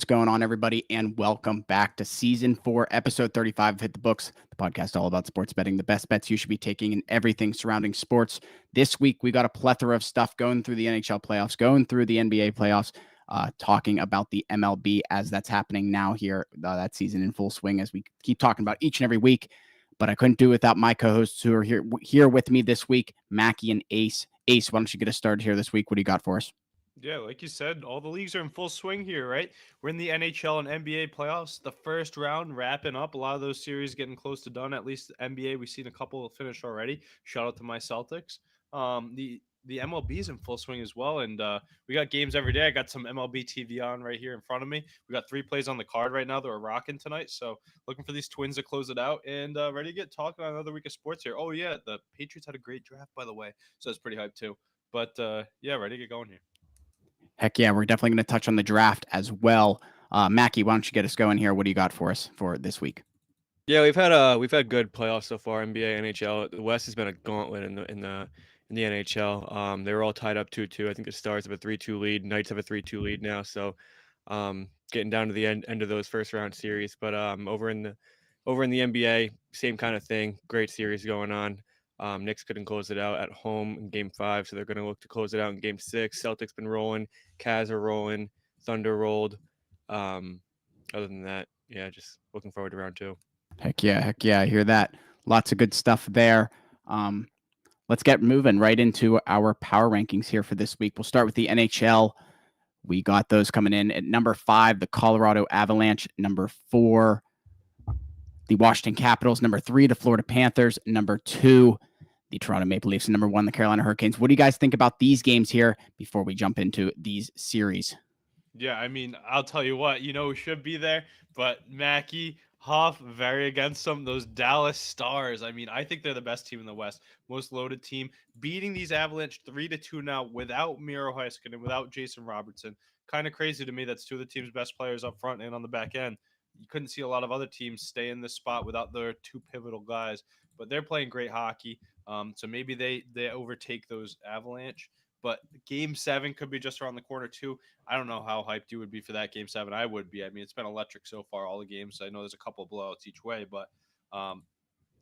going on, everybody? And welcome back to Season 4, Episode 35 of Hit the Books, the podcast all about sports betting, the best bets you should be taking and everything surrounding sports. This week, we got a plethora of stuff going through the NHL playoffs, going through the NBA playoffs, talking about the MLB as that's happening now here, that season in full swing, as we keep talking about each and every week. But I couldn't do it without my co-hosts who are here with me this week, Mackie and Ace. Ace, why don't you get us started here this week? What do you got for us? Yeah, like you said, all the leagues are in full swing here, right? We're in the NHL and NBA playoffs. The first round wrapping up. A lot of those series getting close to done. At least the NBA, we've seen a couple finish already. Shout out to my Celtics. The MLB is in full swing as well, and we got games every day. I got some MLB TV on right here in front of me. We got 3 plays on the card right now that we're rocking tonight. So looking for these Twins to close it out, and ready to get talking on another week of sports here. Oh yeah, the Patriots had a great draft, by the way, so that's pretty hyped too. But yeah, ready to get going here. Heck yeah, we're definitely going to touch on the draft as well. Mackie, why don't you get us going here? What do you got for us for this week? Yeah, we've had good playoffs so far, NBA, NHL. The West has been a gauntlet in the NHL. They were all tied up 2-2. I think the Stars have a 3-2 lead. Knights have a 3-2 lead now. So, getting down to the end of those first round series. But over in the NBA, same kind of thing. Great series going on. Knicks couldn't close it out at home in Game 5, so they're going to look to close it out in Game 6. Celtics been rolling. Cavs are rolling. Thunder rolled. Other than that, yeah, just looking forward to round 2. Heck yeah, I hear that. Lots of good stuff there. Let's get moving right into our power rankings here for this week. We'll start with the NHL. We got those coming in at number 5, the Colorado Avalanche. Number 4, the Washington Capitals. Number 3, the Florida Panthers. Number 2, the Toronto Maple Leafs. And number 1, the Carolina Hurricanes. What do you guys think about these games here before we jump into these series? Yeah, I mean, I'll tell you what, who should be there, but Mackey, Huff, very against them. Those Dallas Stars. I mean, I think they're the best team in the West, most loaded team, beating these Avalanche 3-2 now without Miro Heiskanen, without Jason Robertson. Kind of crazy to me. That's two of the team's best players up front and on the back end. You couldn't see a lot of other teams stay in this spot without their two pivotal guys, but they're playing great hockey. So maybe they overtake those Avalanche. But Game 7 could be just around the corner too. I don't know how hyped you would be for that Game 7. I would be. I mean, it's been electric so far, all the games. I know there's a couple of blowouts each way, but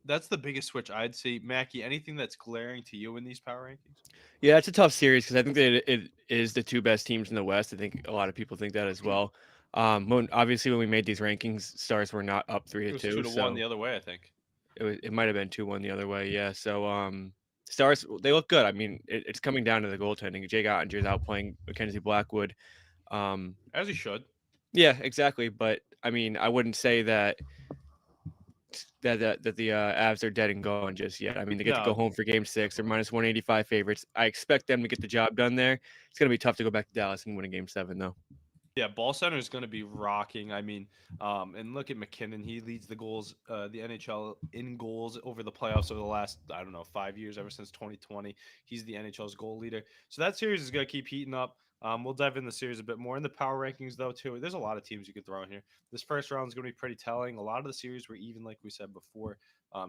that's the biggest switch I'd see. Mackie, anything that's glaring to you in these power rankings? Yeah, it's a tough series because I think that it is the two best teams in the West. I think a lot of people think that as well. Obviously, when we made these rankings, Stars were not up 3-2. It was 2-1 so the other way, I think. it might have been 2-1 the other way. Yeah. So Stars, they look good. I mean, it's coming down to the goaltending. Jake Ottinger's outplaying Mackenzie Blackwood. As he should. Yeah, exactly. But I mean, I wouldn't say that the Avs are dead and gone just yet. I mean, they get to go home for Game 6. They're minus 185 favorites. I expect them to get the job done there. It's going to be tough to go back to Dallas and win a Game 7, though. Yeah, Ball Center is going to be rocking. I mean, and look at McKinnon. He leads the NHL in goals over the playoffs over the last, 5 years, ever since 2020. He's the NHL's goal leader. So that series is going to keep heating up. We'll dive in the series a bit more. In the power rankings, though, too, there's a lot of teams you can throw in here. This first round is going to be pretty telling. A lot of the series were even, like we said before,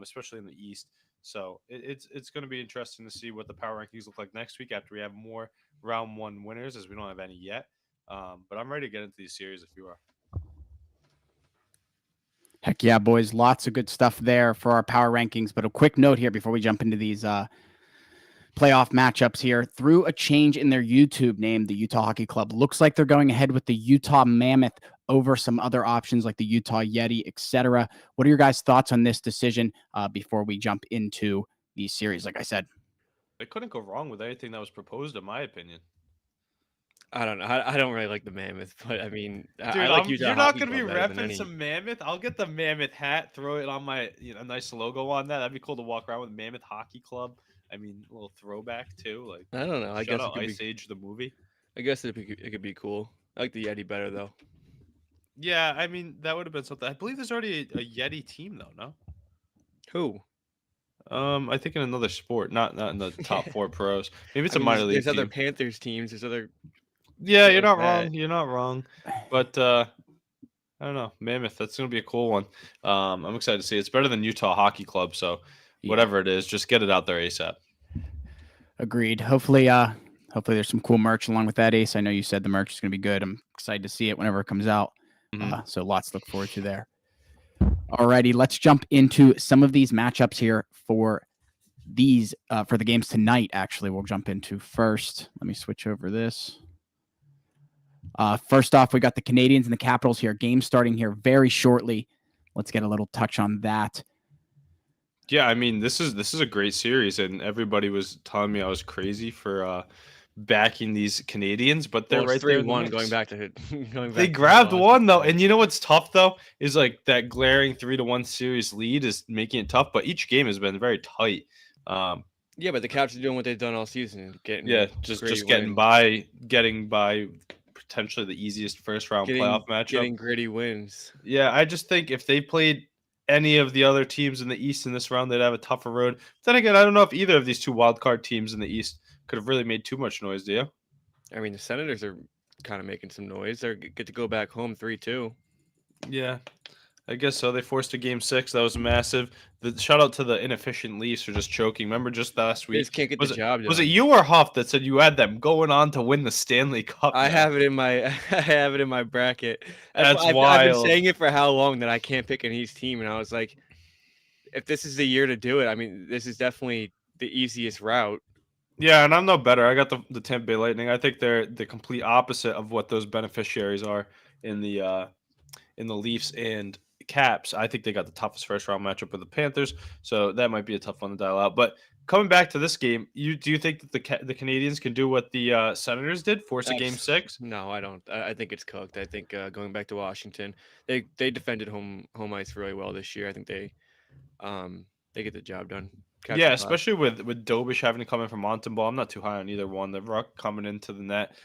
especially in the East. So it's going to be interesting to see what the power rankings look like next week after we have more round 1 winners, as we don't have any yet. But I'm ready to get into these series if you are. Heck yeah, boys. Lots of good stuff there for our power rankings. But a quick note here before we jump into these playoff matchups here. Through a change in their YouTube name, the Utah Hockey Club looks like they're going ahead with the Utah Mammoth over some other options like the Utah Yeti, etc. What are your guys' thoughts on this decision before we jump into these series? Like I said, they couldn't go wrong with anything that was proposed, in my opinion. I don't know. I don't really like the Mammoth, but I mean, dude, I like Utah you're not Hockey gonna be Club better than repping some Mammoth. I'll get the Mammoth hat, throw it on my nice logo on that. That'd be cool to walk around with Mammoth Hockey Club. I mean, a little throwback too. Like I don't know. I guess it could Ice Age the movie. I guess it could be cool. I like the Yeti better though. Yeah, I mean that would have been something. I believe there's already a Yeti team though. No. Who? I think in another sport, not in the top 4 pros. Maybe it's a minor league. There's team. other Panthers teams. There's other. Yeah, you're not wrong. You're not wrong. But I don't know, Mammoth. That's gonna be a cool one. I'm excited to see. It's better than Utah Hockey Club. So whatever it is, just get it out there ASAP. Agreed. Hopefully there's some cool merch along with that, Ace. I know you said the merch is gonna be good. I'm excited to see it whenever it comes out. So lots to look forward to there. Alrighty, let's jump into some of these matchups here for these for the games tonight. Actually, we'll jump into first. Let me switch over this. First off, we got the Canadiens and the Capitals here. Game starting here very shortly. Let's get a little touch on that. Yeah, I mean, this is a great series, and everybody was telling me I was crazy for backing these Canadians, but they're right there in the 3-1 mix. going back to They grabbed one though, and you know what's tough though is like that glaring 3-1 series lead is making it tough. But each game has been very tight. Yeah, but the Caps are doing what they've done all season, just getting by potentially the easiest first round playoff matchup. Getting gritty wins. Yeah, I just think if they played any of the other teams in the East in this round, they'd have a tougher road. Then again, I don't know if either of these two wild card teams in the East could have really made too much noise, do you? I mean, the Senators are kind of making some noise. They get to go back home 3-2. Yeah, I guess so. They forced a game 6. That was massive. The shout out to the inefficient Leafs for just choking. Remember just last They week? just can't get the job done. Was it you or Huff that said you had them going on to win the Stanley Cup? I have it in my bracket. That's I've wild. been saying it for how long that I can't pick an East team, and I was like, if this is the year to do it, I mean, this is definitely the easiest route. Yeah, and I'm no better. I got the Tampa Bay Lightning. I think they're the complete opposite of what those beneficiaries are in the Leafs and Caps. I think they got the toughest first round matchup with the Panthers, so that might be a tough one to dial out. But coming back to this game, do you think that the Canadians can do what the Senators did, force a game 6? No, I don't. I think it's cooked. I think going back to Washington, they defended home ice really well this year. I think they get the job done. Caps Yeah, especially with Dobish having to come in from Montembeault. I'm not too high on either one. The Ruck coming into the net,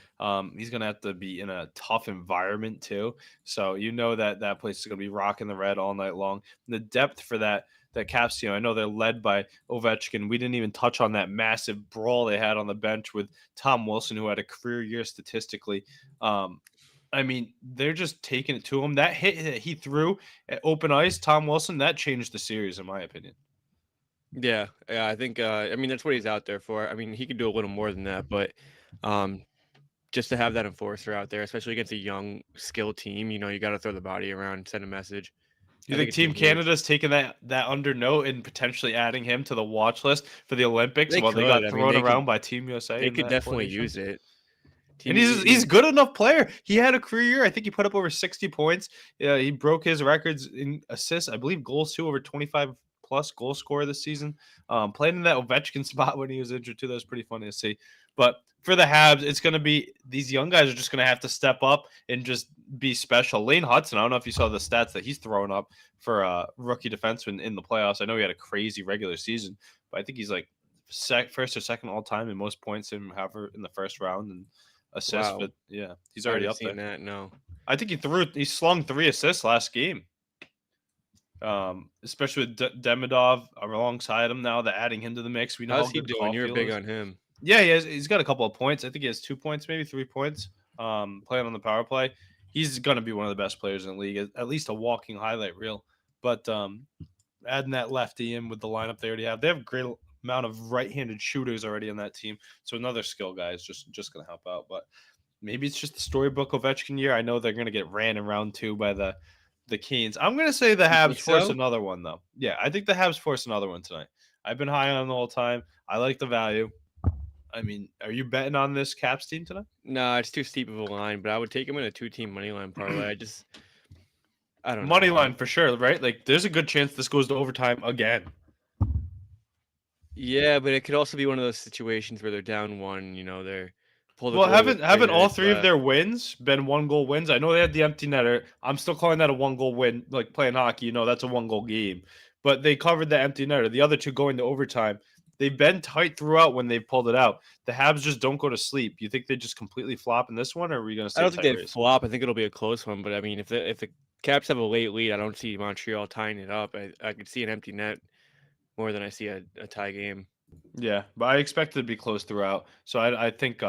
he's going to have to be in a tough environment too. So you know that place is going to be rocking the red all night long. And the depth for that Caps team, I know they're led by Ovechkin. We didn't even touch on that massive brawl they had on the bench with Tom Wilson, who had a career year statistically. I mean, they're just taking it to him. That hit that he threw at open ice, Tom Wilson, that changed the series, in my opinion. Yeah, I think. I mean, that's what he's out there for. I mean, he could do a little more than that, but just to have that enforcer out there, especially against a young, skilled team, you got to throw the body around, send a message. You think Team Canada's taking that under note and potentially adding him to the watch list for the Olympics? They got thrown around by Team USA. They could definitely use it. And he's good enough player. He had a career year. I think he put up over 60 points. He broke his records in assists. I believe goals too, over 25 plus goal scorer this season. Playing in that Ovechkin spot when he was injured too. That was pretty funny to see. But for the Habs, it's going to be these young guys are just going to have to step up and just be special. Lane Hudson, I don't know if you saw the stats that he's throwing up for a rookie defenseman in the playoffs. I know he had a crazy regular season, but I think he's like first or second all time in most points in the first round and assists. Wow. But yeah, he's already up there. That, no. I think he slung 3 assists last game. Especially with Demidov alongside him now, that adding him to the mix. We know how's he doing. You're big on him. Yeah, he's got a couple of points. I think he has 2 points, maybe 3 points. Playing on the power play, he's gonna be one of the best players in the league, at least a walking highlight reel. But adding that lefty in with the lineup they already have, they have a great amount of right-handed shooters already on that team. So another skill guy is just gonna help out. But maybe it's just the storybook Ovechkin year. I know they're gonna get ran in round 2 by the Canes. I'm going to say the Habs force another one, though. Yeah, I think the Habs force another one tonight. I've been high on them the whole time. I like the value. I mean, are you betting on this Caps team tonight? No, it's too steep of a line, but I would take him in a 2-team money line parlay. I don't know. Money line for sure, right? Like, there's a good chance this goes to overtime again. Yeah, but it could also be one of those situations where they're down 1, they're haven't all 3 of their wins been 1-goal wins? I know they had the empty netter. I'm still calling that a 1-goal win. Like playing hockey, that's a 1-goal game. But they covered the empty netter. The other 2 going to overtime. They've been tight throughout when they've pulled it out. The Habs just don't go to sleep. You think they just completely flop in this one, or are we going to say? I don't think they flop. I think it'll be a close one. But I mean, if the Caps have a late lead, I don't see Montreal tying it up. I could see an empty net more than I see a tie game. Yeah, but I expect it to be close throughout. So I think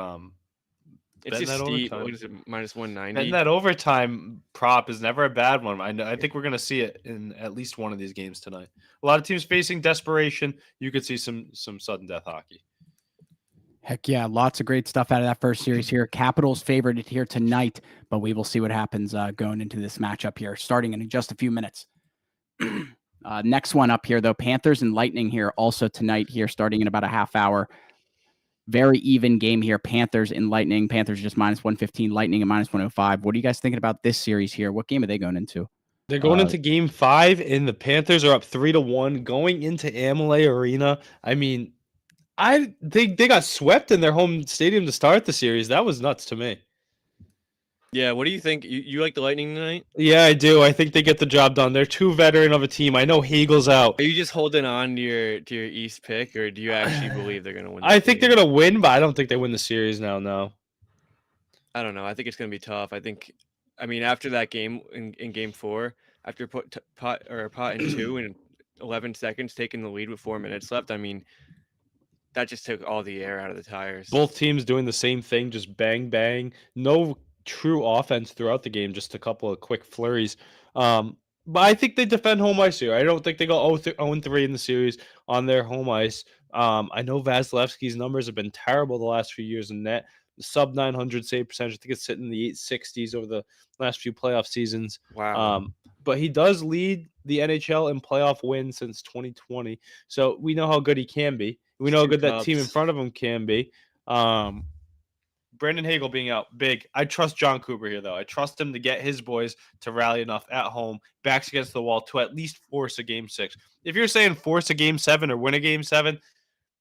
it's just steep. What is it, minus 190? And that overtime prop is never a bad one. I think we're going to see it in at least one of these games tonight. A lot of teams facing desperation. You could see some sudden death hockey. Heck yeah, lots of great stuff out of that first series here. Capitals favored it here tonight, but we will see what happens going into this matchup here, starting in just a few minutes. Next one up here, though, Panthers and Lightning here also tonight here, starting in about a half hour. Very even game here, Panthers and Lightning. Panthers just -115, Lightning at -105. What are you guys thinking about this series here? What game are they going into? They're going into game 5, and the Panthers are up 3-1 going into Amalie Arena. I mean, they got swept in their home stadium to start the series. That was nuts to me. Yeah, what do you think? You like the Lightning tonight? Yeah, I do. I think they get the job done. They're too veteran of a team. I know Hagel's out. Are you just holding on to your East pick, or do you actually believe they're going to win? I think they're going to win, but I don't think they win the series now. No. I don't know. I think it's going to be tough. I mean, after that game in game 4, after pot in 2 and 11 seconds, taking the lead with 4 minutes left. I mean, that just took all the air out of the tires. Both teams doing the same thing, just bang, bang. No true offense throughout the game, just a couple of quick flurries. But I think they defend home ice here. I don't think they go 0-3 in the series on their home ice. I know Vasilevsky's numbers have been terrible the last few years in net. Sub 900 save percentage. I think it's sitting in the 860s over the last few playoff seasons. Wow. But he does lead the NHL in playoff wins since 2020. So we know how good he can be. We know how good that team in front of him can be. Brandon Hagel being out, big. I trust John Cooper here, though. I trust him to get his boys to rally enough at home, backs against the wall, to at least force a game 6. If you're saying force a game 7 or win a game 7,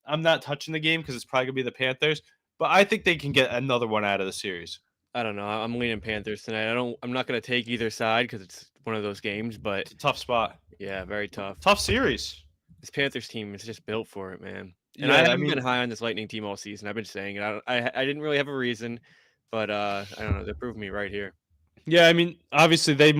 I'm not touching the game because it's probably going to be the Panthers. But I think they can get another one out of the series. I don't know. I'm leaning Panthers tonight. I'm not going to take either side because it's one of those games, but it's a tough spot. Yeah, very tough. Tough series. This Panthers team is just built for it, man. And yeah, I haven't been high on this Lightning team all season. I've been saying it. I didn't really have a reason, but I don't know. They're proving me right here. Yeah, I mean, obviously they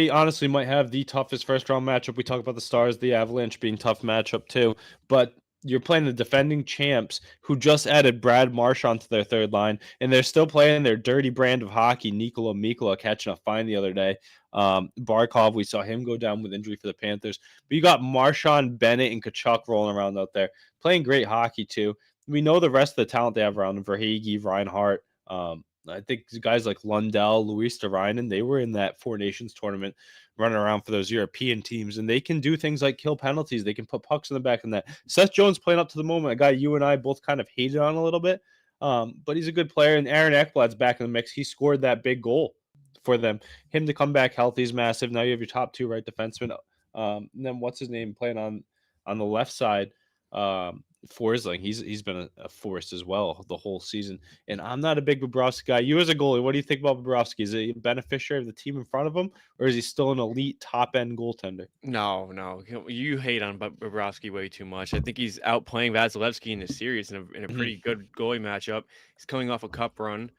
honestly might have the toughest first round matchup. We talk about the Stars, the Avalanche being tough matchup too, but you're playing the defending champs who just added Brad Marchand to their third line, and they're still playing their dirty brand of hockey. Nikola Mikkola catching a fine the other day. Barkov, we saw him go down with injury for the Panthers. But you got Marchand, Bennett, and Kachuk rolling around out there, playing great hockey too. We know the rest of the talent they have around them, Verhaeghe, Reinhart. I think guys like Lundell, Luis Derainen, they were in that Four Nations tournament running around for those European teams, and they can do things like kill penalties. They can put pucks in the back of the net. Seth Jones playing up to the moment, a guy you and I both kind of hated on a little bit, but he's a good player, and Aaron Ekblad's back in the mix. He scored that big goal for them. Him to come back healthy is massive. Now you have your top 2 right defensemen. And then what's his name playing on the left side? Forsling, he's been a force as well the whole season. And I'm not a big Bobrovsky guy. You as a goalie, what do you think about Bobrovsky? Is he a beneficiary of the team in front of him, or is he still an elite top-end goaltender? No. You hate on Bobrovsky way too much. I think he's outplaying Vasilevsky in this series in a pretty good goalie matchup. He's coming off a cup run.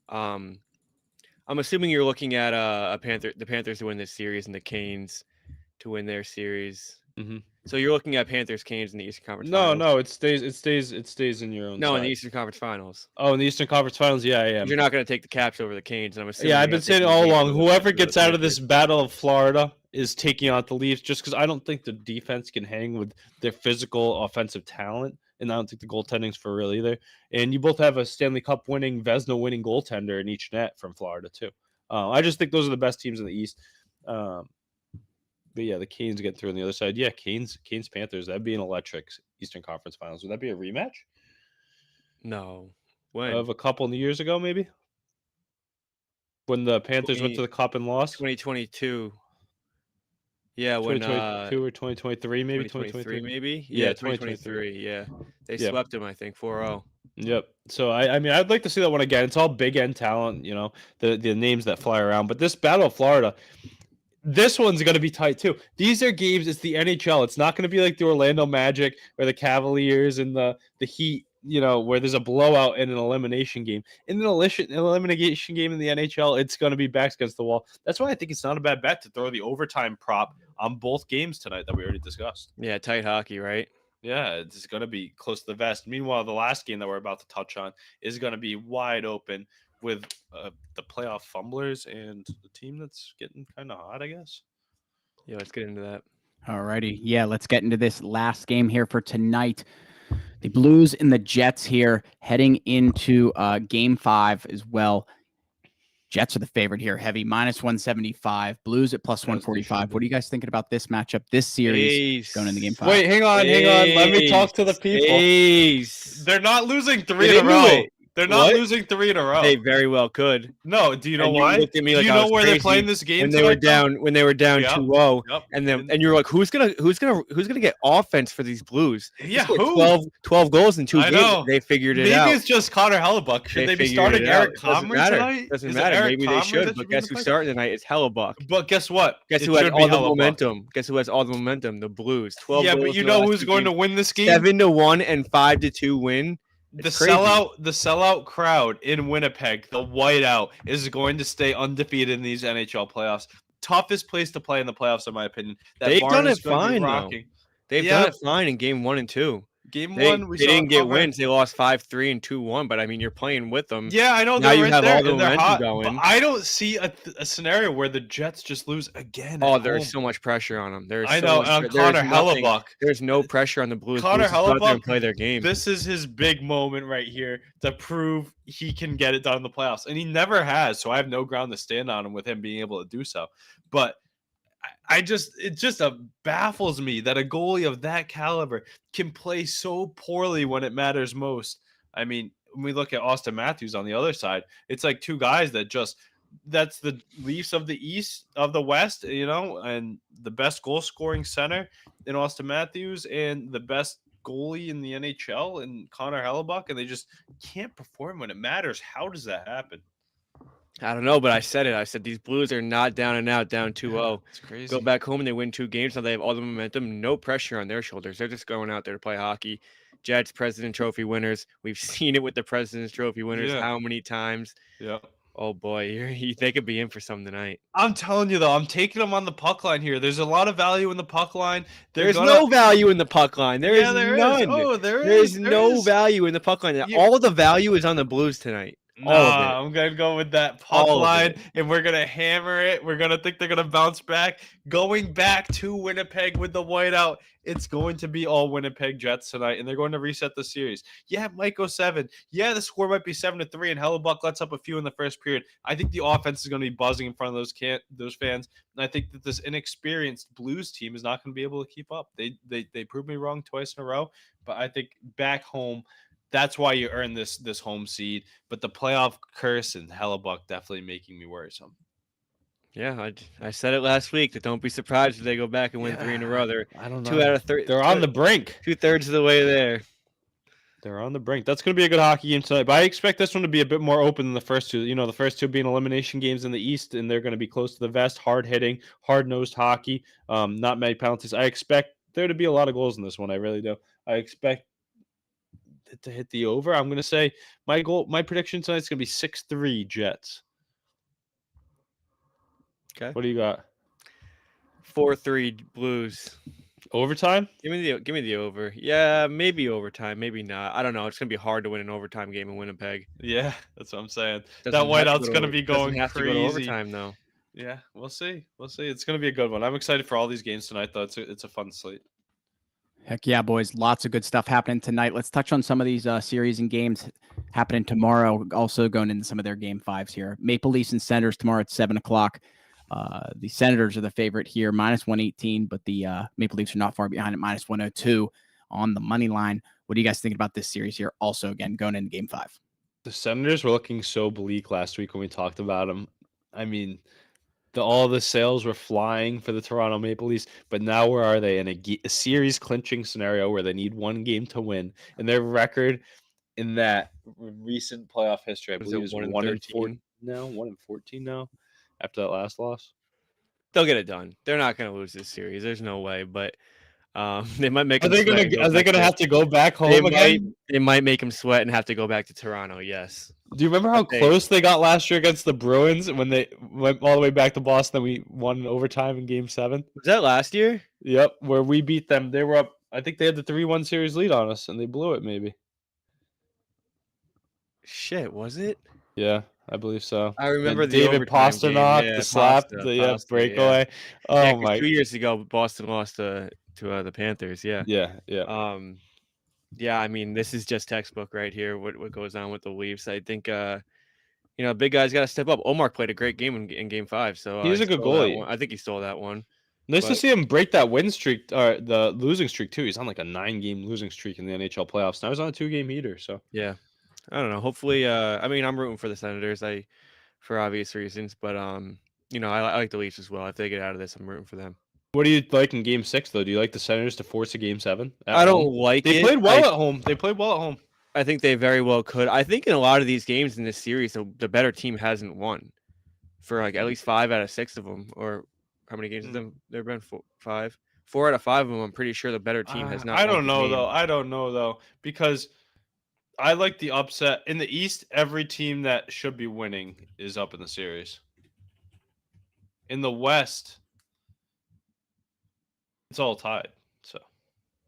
I'm assuming you're looking at the Panthers to win this series and the Canes to win their series. Mm-hmm. So you're looking at Panthers Canes in the Eastern Conference Finals? No, it stays in your own side. In the Eastern Conference Finals. Oh, in the Eastern Conference Finals, yeah, I am. You're not going to take the Caps over the Canes, and I'm assuming. Yeah, I've been saying all along, whoever gets out of this battle of Florida is taking out the Leafs, just because I don't think the defense can hang with their physical offensive talent, and I don't think the goaltending's for real either. And you both have a Stanley Cup winning, Vezina winning goaltender in each net from Florida too. I just think those are the best teams in the East. But yeah, the Canes get through on the other side. Yeah, Canes Panthers. That'd be an electric Eastern Conference Finals. Would that be a rematch? No. When? Of a couple of years ago, maybe? When the Panthers went to the Cup and lost? 2022. Yeah, when 2022 or 2023, maybe 2023, maybe. Yeah, 2023. Yeah, they swept him, I think, 4-0. Yep. So I mean, I'd like to see that one again. It's all big end talent, you know, the names that fly around. But this Battle of Florida, this one's going to be tight too. These are games. It's the NHL. It's not going to be like the Orlando Magic or the Cavaliers and the Heat, you know, where there's a blowout in an elimination game. In an elimination game in the NHL, it's going to be backs against the wall. That's why I think it's not a bad bet to throw the overtime prop on both games tonight that we already discussed. Yeah, tight hockey, right? Yeah, it's going to be close to the vest. Meanwhile, the last game that we're about to touch on is going to be wide open with the playoff fumblers and the team that's getting kind of hot, I guess. Yeah, let's get into that. All righty. Yeah, let's get into this last game here for tonight. The Blues and the Jets here heading into game 5 as well. Jets are the favorite here, heavy, -175. Blues at +145. What are you guys thinking about this matchup, this series going into game 5? Wait, hang on. Let me talk to the people. Ace. They're not losing 3 Get in a into row. it. They're not What? losing 3 in a row. They very well could. No, do you know And you why? looked at me Do like you I know was where they're crazy playing this game when they were tonight, down 2-0, Yep. and you're like, who's gonna get offense for these Blues? They Yeah, scored who? 12 goals in 2 I games. know. They figured it Maybe out. it's just Connor Hellebuck. Should they be figured starting it out. Eric It doesn't Comrie matter. tonight? Doesn't Is it matter. Eric Maybe they Comrie should, that but be in guess the who's play? starting tonight? It's Hellebuck. But guess what? Guess It who has should be all the Hellebuck. momentum? Guess who has all the momentum? The Blues. 12 Yeah, goals but you in the know last who's 2 going to games. win this game? 7-1 and 5-2 win. The It's crazy. sellout crowd in Winnipeg, the whiteout, is going to stay undefeated in these NHL playoffs. Toughest place to play in the playoffs, in my opinion. They've barn done is it going to be fine, though. rocking. They've Yeah. done it fine in game 1 and 2. Game They 1, we saw didn't it get cover. wins. They lost 5-3 and 2-1, but I mean, you're playing with them. Yeah, I know Now they're you right have there, all the and they're momentum hot. going. But I don't see a scenario where the Jets just lose again. Oh, at there's home. so much pressure on them. There's I so know, much and there's Connor nothing- Hellebuck. There's no pressure on the Blues. Connor Blues just go out there and Hellebuck, play their game. This is his big moment right here to prove he can get it done in the playoffs, and he never has. So I have no ground to stand on him with him being able to do so. But it just baffles me that a goalie of that caliber can play so poorly when it matters most. I mean, when we look at Austin Matthews on the other side, it's like two guys that's the Leafs of the East, of the West, and the best goal scoring center in Austin Matthews and the best goalie in the NHL in Connor Hellebuck, and they just can't perform when it matters. How does that happen? I don't know, but I said it. I said these Blues are not down and out, down 2-0. It's crazy. Go back home and they win 2 games. Now they have all the momentum, no pressure on their shoulders. They're just going out there to play hockey. Jets, President Trophy winners. We've seen it with the President's Trophy winners how many times. Yeah. Oh, boy. They could be in for some tonight. I'm telling you, though, I'm taking them on the puck line here. There's a lot of value in the puck line. There's no value in the puck line. There is none. Oh, there is is. no value in the puck line. All of the value is on the Blues tonight. Nah, I'm going to go with that puck All of line, it. and we're going to hammer it. We're going to think they're going to bounce back. Going back to Winnipeg with the whiteout, it's going to be all Winnipeg Jets tonight, and they're going to reset the series. Yeah, it might go 7. Yeah, the score might be 7-3, and Hellebuck lets up a few in the first period. I think the offense is going to be buzzing in front of those fans, and I think that this inexperienced Blues team is not going to be able to keep up. They proved me wrong twice in a row, but I think back home, that's why you earn this home seed. But the playoff curse and Hellebuck definitely making me worrisome. Yeah, I said it last week that don't be surprised if they go back and win 3 in a row. They're I don't know. 2 out of 3. They're on the brink. 2/3 of the way there. They're on the brink. That's going to be a good hockey game tonight. But I expect this one to be a bit more open than the first two. The first two being elimination games in the East, and they're going to be close to the vest, hard hitting, hard nosed hockey. Not many penalties. I expect there to be a lot of goals in this one. I really do. I expect it to hit the over. I'm going to say my prediction tonight is going to be 6-3 Jets. Okay. What do you got? 4-3 Blues. Overtime? Give me the over. Yeah, maybe overtime, maybe not. I don't know. It's gonna be hard to win an overtime game in Winnipeg. Yeah, that's what I'm saying. Doesn't That have whiteout's to going to be going doesn't have crazy. to go to overtime though. Yeah, we'll see. It's going to be a good one. I'm excited for all these games tonight, though. It's a fun slate. Heck yeah, boys. Lots of good stuff happening tonight. Let's touch on some of these series and games happening tomorrow. Also going into some of their game 5s here. Maple Leafs and Senators tomorrow at 7 o'clock. The Senators are the favorite here, -118, but the Maple Leafs are not far behind at -102 on the money line. What do you guys think about this series here? Also, again, going into game 5. The Senators were looking so bleak last week when we talked about them. I mean, all the sales were flying for the Toronto Maple Leafs, but now where are they? In a series clinching scenario where they need one game to win, and their record in that recent playoff history, I believe, is 1-14 now. 1-14 now after that last loss. They'll get it done. They're not going to lose this series. There's no way, but they might make. Are they going to have to go back home again? They might make them sweat and have to go back to Toronto. Yes. Do you remember how close they got last year against the Bruins when they went all the way back to Boston? Then we won in overtime in Game 7. Was that last year? Yep, where we beat them. They were up. I think they had the 3-1 series lead on us, and they blew it. Maybe. Shit, was it? Yeah, I believe so. I remember and the David overtime Pasternak, game. Yeah, the slap, the breakaway. Yeah. Oh Yeah, my! 2 years ago, Boston lost to the Panthers. Yeah. Yeah. Um, Yeah, I mean, this is just textbook right here. What goes on with the Leafs? I think big guys got to step up. Omar played a great game in Game 5, so He's he a good stole that goalie. one. I think he stole that one. Nice to But see him break that win streak or the losing streak too. He's on like a 9-game losing streak in the NHL playoffs. Now he's on a 2-game heater. So yeah, I don't know. Hopefully, I mean, I'm rooting for the Senators. For obvious reasons, but I like the Leafs as well. If they get out of this, I'm rooting for them. what do you like in Game 6 though? Do you like the Senators to force a Game 7 at I home? don't like They it. played well at home. They played well at home. I think they very well could. I think in a lot of these games in this series, the better team hasn't won for like at least 5 out of 6 of them, or how many games have there been? 5. 4 out of 5 of them. I'm pretty sure the better team has not I won don't the know game. though. I don't know though because I like the upset in the East. Every team that should be winning is up in the series. In the West, it's all tied. So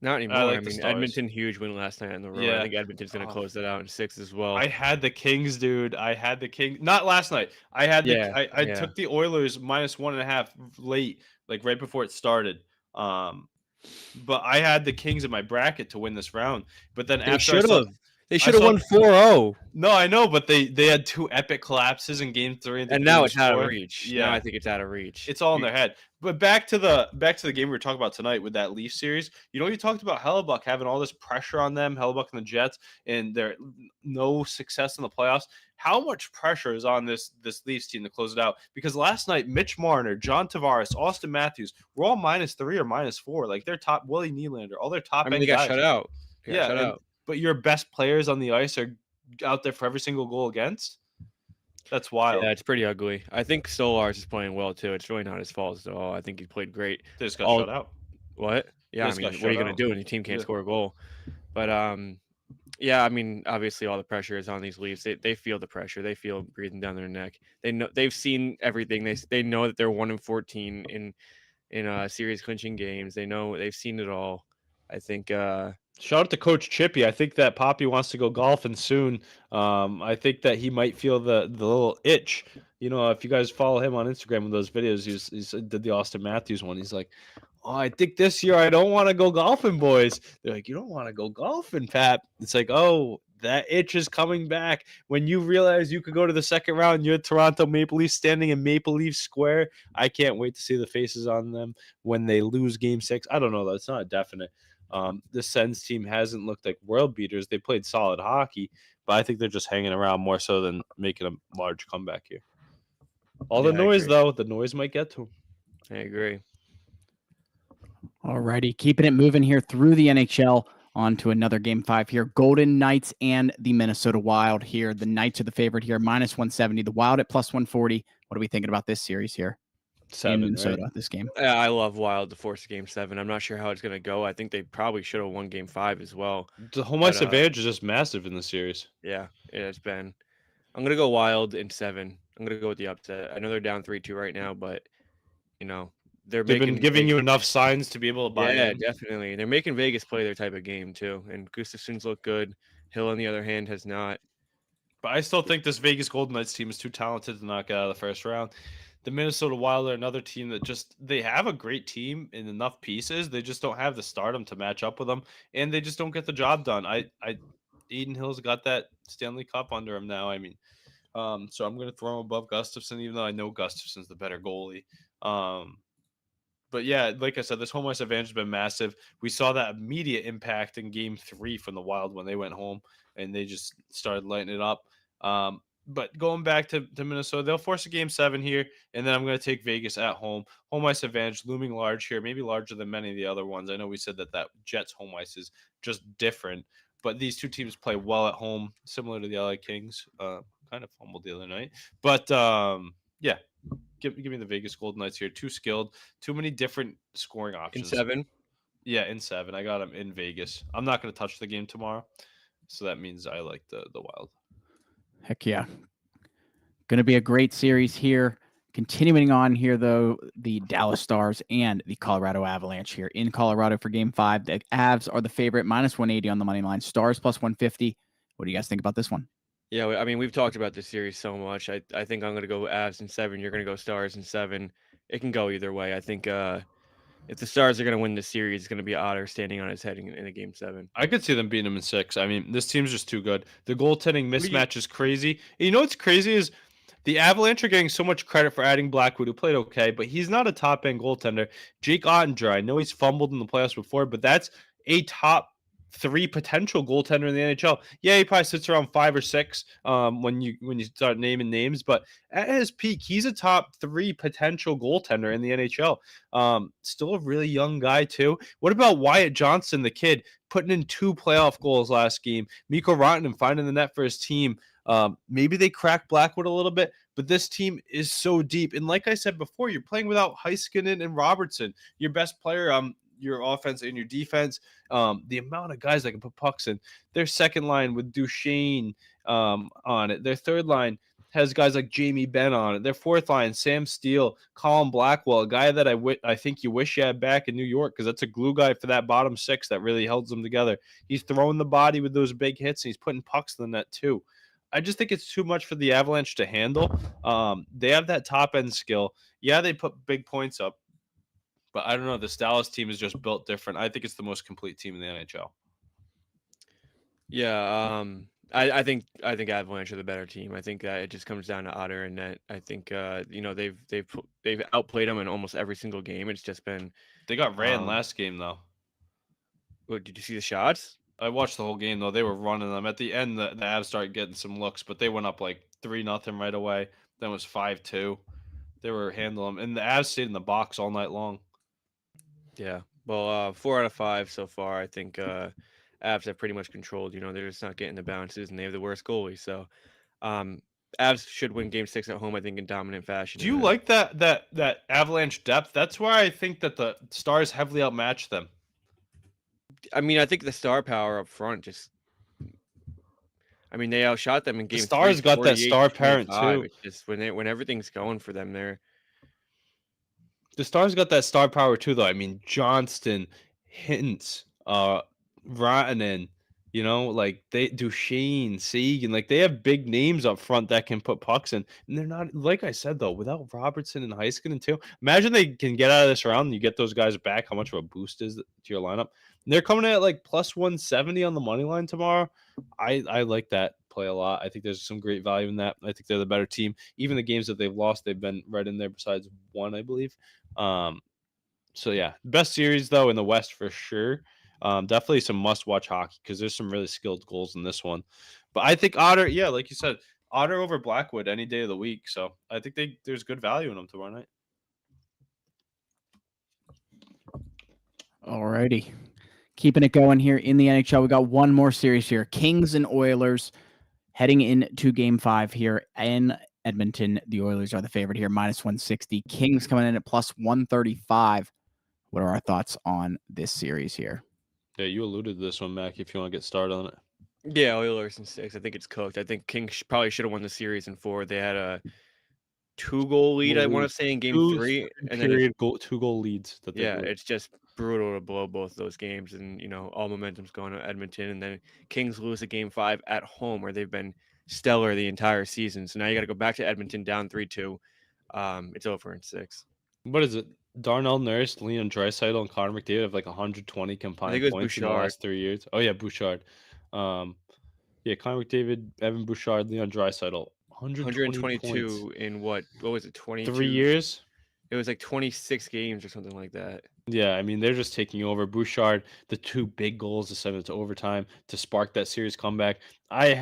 Not I anymore. like I the mean, Stars. Edmonton huge win last night in the row. I Yeah. think Edmonton's going to close that out in 6 as well. I had the Kings, dude. I had the King. Not last night. I had the. Yeah, I yeah. took the Oilers -1.5 late, like right before it started. But I had the Kings in my bracket to win this round. But then They after I should saw, have. They I should have saw. won 4-0. No, I know, but they had 2 epic collapses in Game 3 And now it's out of reach. Yeah, Now I think it's out of reach. it's all in their head. But back to the game we were talking about tonight with that Leaf series. You know, you talked about Hellebuck having all this pressure on them, Hellebuck and the Jets, and their no success in the playoffs. How much pressure is on this Leafs team to close it out? Because last night, Mitch Marner, John Tavares, Austin Matthews were all -3 or -4. Like their top Willie Nylander, all their top I mean, end they got guys. shut out. Yeah, but your best players on the ice are out there for every single goal against. That's wild. Yeah, it's pretty ugly. I think Solars is playing well too. It's really not his fault at all. I think he played great. They just got shut out. What? Yeah, I just got mean, what are you shut gonna out. do when your team can't score a goal? But yeah, I mean, obviously all the pressure is on these Leafs. They feel the pressure. They feel it breathing down their neck. They've seen everything. They know that they're 1-14 in series clinching games. They've seen it all. I think Shout out to Coach Chippy. I think that Poppy wants to go golfing soon. I think that he might feel the little itch. You know, if you guys follow him on Instagram with those videos, he did the Austin Matthews one. He's like, "Oh, I think this year I don't want to go golfing, boys." They're like, "You don't want to go golfing, Pat?" It's like, "Oh, that itch is coming back." When you realize you could go to the second round, you're Toronto Maple Leafs standing in Maple Leaf Square. I can't wait to see the faces on them when they lose Game 6. I don't know though; it's not definite. The Sens team hasn't looked like world beaters. They played solid hockey, but I think they're just hanging around more so than making a large comeback here. All the noise, though, the noise might get to them. I agree. All righty, keeping it moving here through the NHL. On to another Game 5 here. Golden Knights and the Minnesota Wild here. The Knights are the favorite here, -170. The Wild at +140. What are we thinking about this series here? 7, in Minnesota, right? this game. Yeah, I love Wild to force Game 7. I'm not sure how it's going to go. I think they probably should have won Game 5 as well. The home ice advantage is just massive in the series. Yeah, it has been. I'm going to go Wild in 7. I'm going to go with the upset. I know they're down 3-2 right now, but, they've been giving you enough signs to be able to buy in. Yeah, definitely. They're making Vegas play their type of game, too. And Gustafson's look good. Hill, on the other hand, has not. But I still think this Vegas Golden Knights team is too talented to knock out of the first round. The Minnesota Wild are another team that they have a great team in enough pieces. They just don't have the stardom to match up with them, and they just don't get the job done. Eden Hill's got that Stanley Cup under him now. I mean, so I'm going to throw him above Gustafson, even though I know Gustafson's the better goalie. But yeah, like I said, this home ice advantage has been massive. We saw that immediate impact in Game 3 from the Wild when they went home and they just started lighting it up. But going back to Minnesota, they'll force a Game 7 here, and then I'm going to take Vegas at home. Home ice advantage looming large here, maybe larger than many of the other ones. I know we said that Jets home ice is just different, but these two teams play well at home, similar to the LA Kings. Kind of fumbled the other night, but yeah. Give me the Vegas Golden Knights here. Too skilled, too many different scoring options. In 7? Yeah, in 7. I got them in Vegas. I'm not going to touch the game tomorrow, so that means I like the Wild. Heck yeah. Going to be a great series here. Continuing on here, though, the Dallas Stars and the Colorado Avalanche here in Colorado for Game 5. The Avs are the favorite, -180 on the money line. Stars +150. What do you guys think about this one? Yeah, I mean, we've talked about this series so much. I think I'm going to go Avs in 7. You're going to go Stars in 7. It can go either way. I think if the Stars are going to win the series, it's going to be Otter standing on his head in a game 7. I could see them beating them in 6. I mean, this team's just too good. The goaltending Who do you- mismatch is crazy. And you know what's crazy is the Avalanche are getting so much credit for adding Blackwood, who played okay, but he's not a top end goaltender. Jake Ottinger, I know he's fumbled in the playoffs before, but that's a top 3 potential goaltender in the NHL. Yeah, he probably sits around 5 or 6 when you start naming names, but at his peak, he's a top 3 potential goaltender in the NHL. Still a really young guy too. What about Wyatt Johnson, the kid, putting in 2 playoff goals last game? Mikko Rantanen finding the net for his team. Maybe they crack Blackwood a little bit, but this team is so deep. And like I said before, you're playing without Heiskanen and Robertson, your best player, your offense and your defense. The amount of guys that can put pucks in. Their second line with Duchesne on it. Their third line has guys like Jamie Benn on it. Their fourth line, Sam Steele, Colin Blackwell, a guy that I think you wish you had back in New York, because that's a glue guy for that bottom 6 that really holds them together. He's throwing the body with those big hits, and he's putting pucks in the net too. I just think it's too much for the Avalanche to handle. They have that top end skill. Yeah, they put big points up, but I don't know. This Dallas team is just built different. I think it's the most complete team in the NHL. Yeah, I think Avalanche are the better team. I think that it just comes down to Otter and net. I think they've outplayed them in almost every single game. It's just been They got ran last game though. What, did you see the shots? I watched the whole game though. They were running them at the end. The Avs started getting some looks, but they went up like 3-0 right away. Then it was 5-2. They were handling them, and the Avs stayed in the box all night long. Yeah. Well, 4 out of 5 so far. I think Avs have pretty much controlled. They're just not getting the bounces, and they have the worst goalie. So, Avs should win Game 6 at home, I think, in dominant fashion. Do you like that Avalanche depth? That's why I think that the Stars heavily outmatch them. I mean, I think the star power up front just. I mean, they outshot them in Game 3. The Stars got that star parent 48-25. too. It's just when everything's going for them, The Stars got that star power too, though. I mean, Johnston, Hintz, Rantanen, like they Duchesne, Seguin, like they have big names up front that can put pucks in. And they're not, like I said, though, without Robertson and Heiskanen too. Imagine they can get out of this round and you get those guys back, how much of a boost is to your lineup. And they're coming in at like plus 170 on the money line tomorrow. I like that play a lot. I think there's some great value in that. I think they're the better team. Even the games that they've lost, they've been right in there besides one, I believe. So yeah, best series though in the West for sure. Definitely some must-watch hockey because there's some really skilled goals in this one. But I think Otter, yeah, like you said, Otter over Blackwood any day of the week. So I think there's good value in them tomorrow night. Alrighty. Keeping it going here in the NHL. We got one more series here. Kings and Oilers heading into Game 5 here in Edmonton. The Oilers are the favorite here, minus 160. Kings coming in at plus 135. What are our thoughts on this series here? Yeah, you alluded to this one, Mac, if you want to get started on it. Yeah, Oilers in 6. I think it's cooked. I think Kings probably should have won the series in 4. They had a 2-goal lead, I want to say, in Game 3. And then 2-goal leads. It's just brutal to blow both those games. And, all momentum's going to Edmonton. And then Kings lose a Game 5 at home where they've been stellar the entire season. So now you got to go back to Edmonton down 3-2. It's over in 6. What is it? Darnell Nurse, Leon Draisaitl, and Connor McDavid have like 120 combined points in the last 3 years. Oh yeah, Bouchard. Connor McDavid, Evan Bouchard, Leon Draisaitl, 122 points. in what was it? 22 3 years. It was like 26 games or something like that. Yeah, I mean they're just taking over. Bouchard, the 2 big goals to send it to overtime to spark that series comeback. I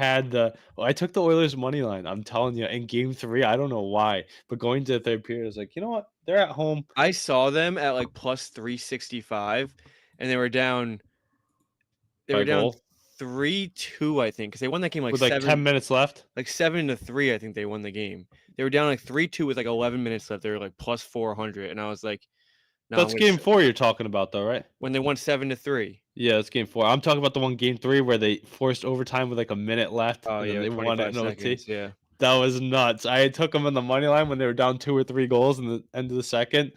took the Oilers money line. I'm telling you, in Game 3, I don't know why, but going to the third period, I was like, you know what? They're at home. I saw them at like plus 365, and they were down. They were down 3-2, I think, because they won that game with 10 minutes left. Like 7-3, I think they won the game. They were down like 3-2 with like 11 minutes left. They were like plus 400, and I was like, "No." That's Game 4 you're talking about, though, right? When they won 7-3. Yeah, that's Game 4. I'm talking about the one Game 3 where they forced overtime with like a minute left. Oh and yeah, they won it in OT. Yeah, that was nuts. I took them in the money line when they were down 2 or 3 goals in the end of the second.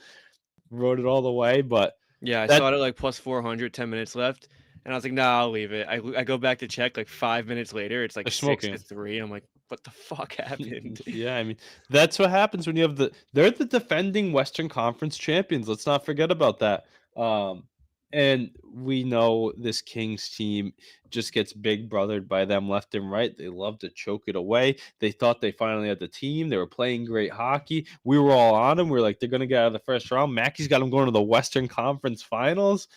Rode it all the way, but yeah, I saw it at like plus 400, 10 minutes left. And I was like, "Nah, I'll leave it." I go back to check like 5 minutes later. It's like They're smoking. 6-3. I'm like, "What the fuck happened?" Yeah, I mean, that's what happens when you have they're the defending Western Conference champions. Let's not forget about that. And we know this Kings team just gets big brothered by them left and right. They love to choke it away. They thought they finally had the team. They were playing great hockey. We were all on them. We are like, they're going to get out of the first round. Mackey's got them going to the Western Conference Finals.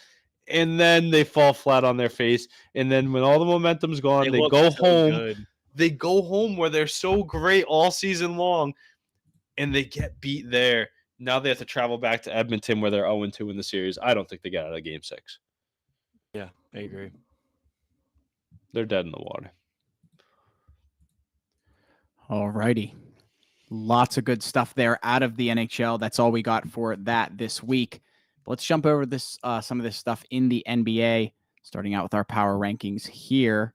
And then they fall flat on their face. And then when all the momentum's gone, They they look go so home. good. They go home where they're so great all season long, and they get beat there. Now they have to travel back to Edmonton where they're 0-2 in the series. I don't think they get out of Game 6. Yeah, I agree. They're dead in the water. All righty. Lots of good stuff there out of the NHL. That's all we got for that this week. Let's jump over this some of this stuff in the NBA, starting out with our power rankings here.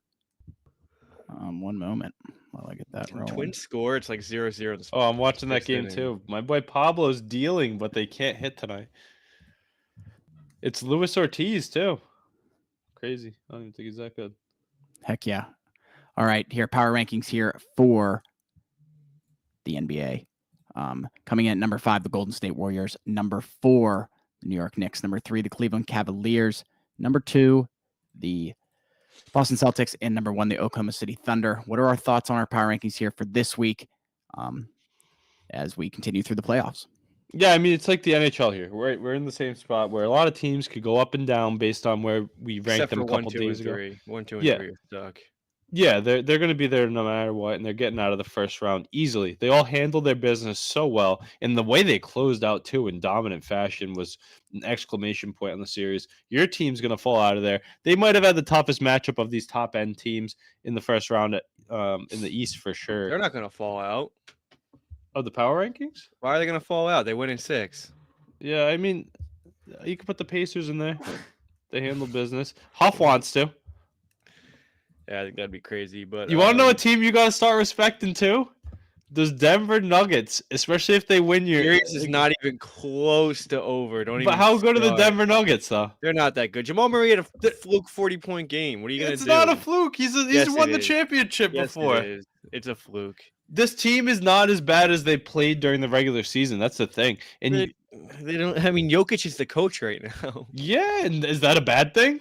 One moment while I get that rolling. Twins score. It's like 0-0. Oh, I'm watching that game too. My boy Pablo's dealing, but they can't hit tonight. It's Luis Ortiz too. Crazy. I don't even think he's that good. Heck yeah. All right, here, power rankings here for the NBA. Coming in at number 5, the Golden State Warriors. Number 4, the New York Knicks. Number 3, the Cleveland Cavaliers. Number 2, the Boston Celtics. And number 1, the Oklahoma City Thunder. What are our thoughts on our power rankings here for this week as we continue through the playoffs? Yeah, I mean, it's like the NHL here. We're in the same spot where a lot of teams could go up and down based on where we ranked them a couple days ago. 1, 2, and 3 are stuck. Yeah, they're going to be there no matter what, and they're getting out of the first round easily. They all handled their business so well, and the way they closed out too in dominant fashion was an exclamation point on the series. Your team's going to fall out of there. They might have had the toughest matchup of these top end teams in the first round in the East for sure. They're not going to fall out. Of the power rankings? Why are they going to fall out? They win in 6. Yeah, I mean, you can put the Pacers in there. They handle business. Huff wants to. Yeah, I think that'd be crazy. But you want to know a team you got to start respecting too? Those Denver Nuggets, especially if they win your series is not even close to over. But how good are the Denver Nuggets though? They're not that good. Jamal Murray had a fluke 40-point game. What are you gonna do? It's not a fluke. He's won the championship before. It is. It's a fluke. This team is not as bad as they played during the regular season. That's the thing. And they don't. I mean, Jokic is the coach right now. Yeah, and is that a bad thing?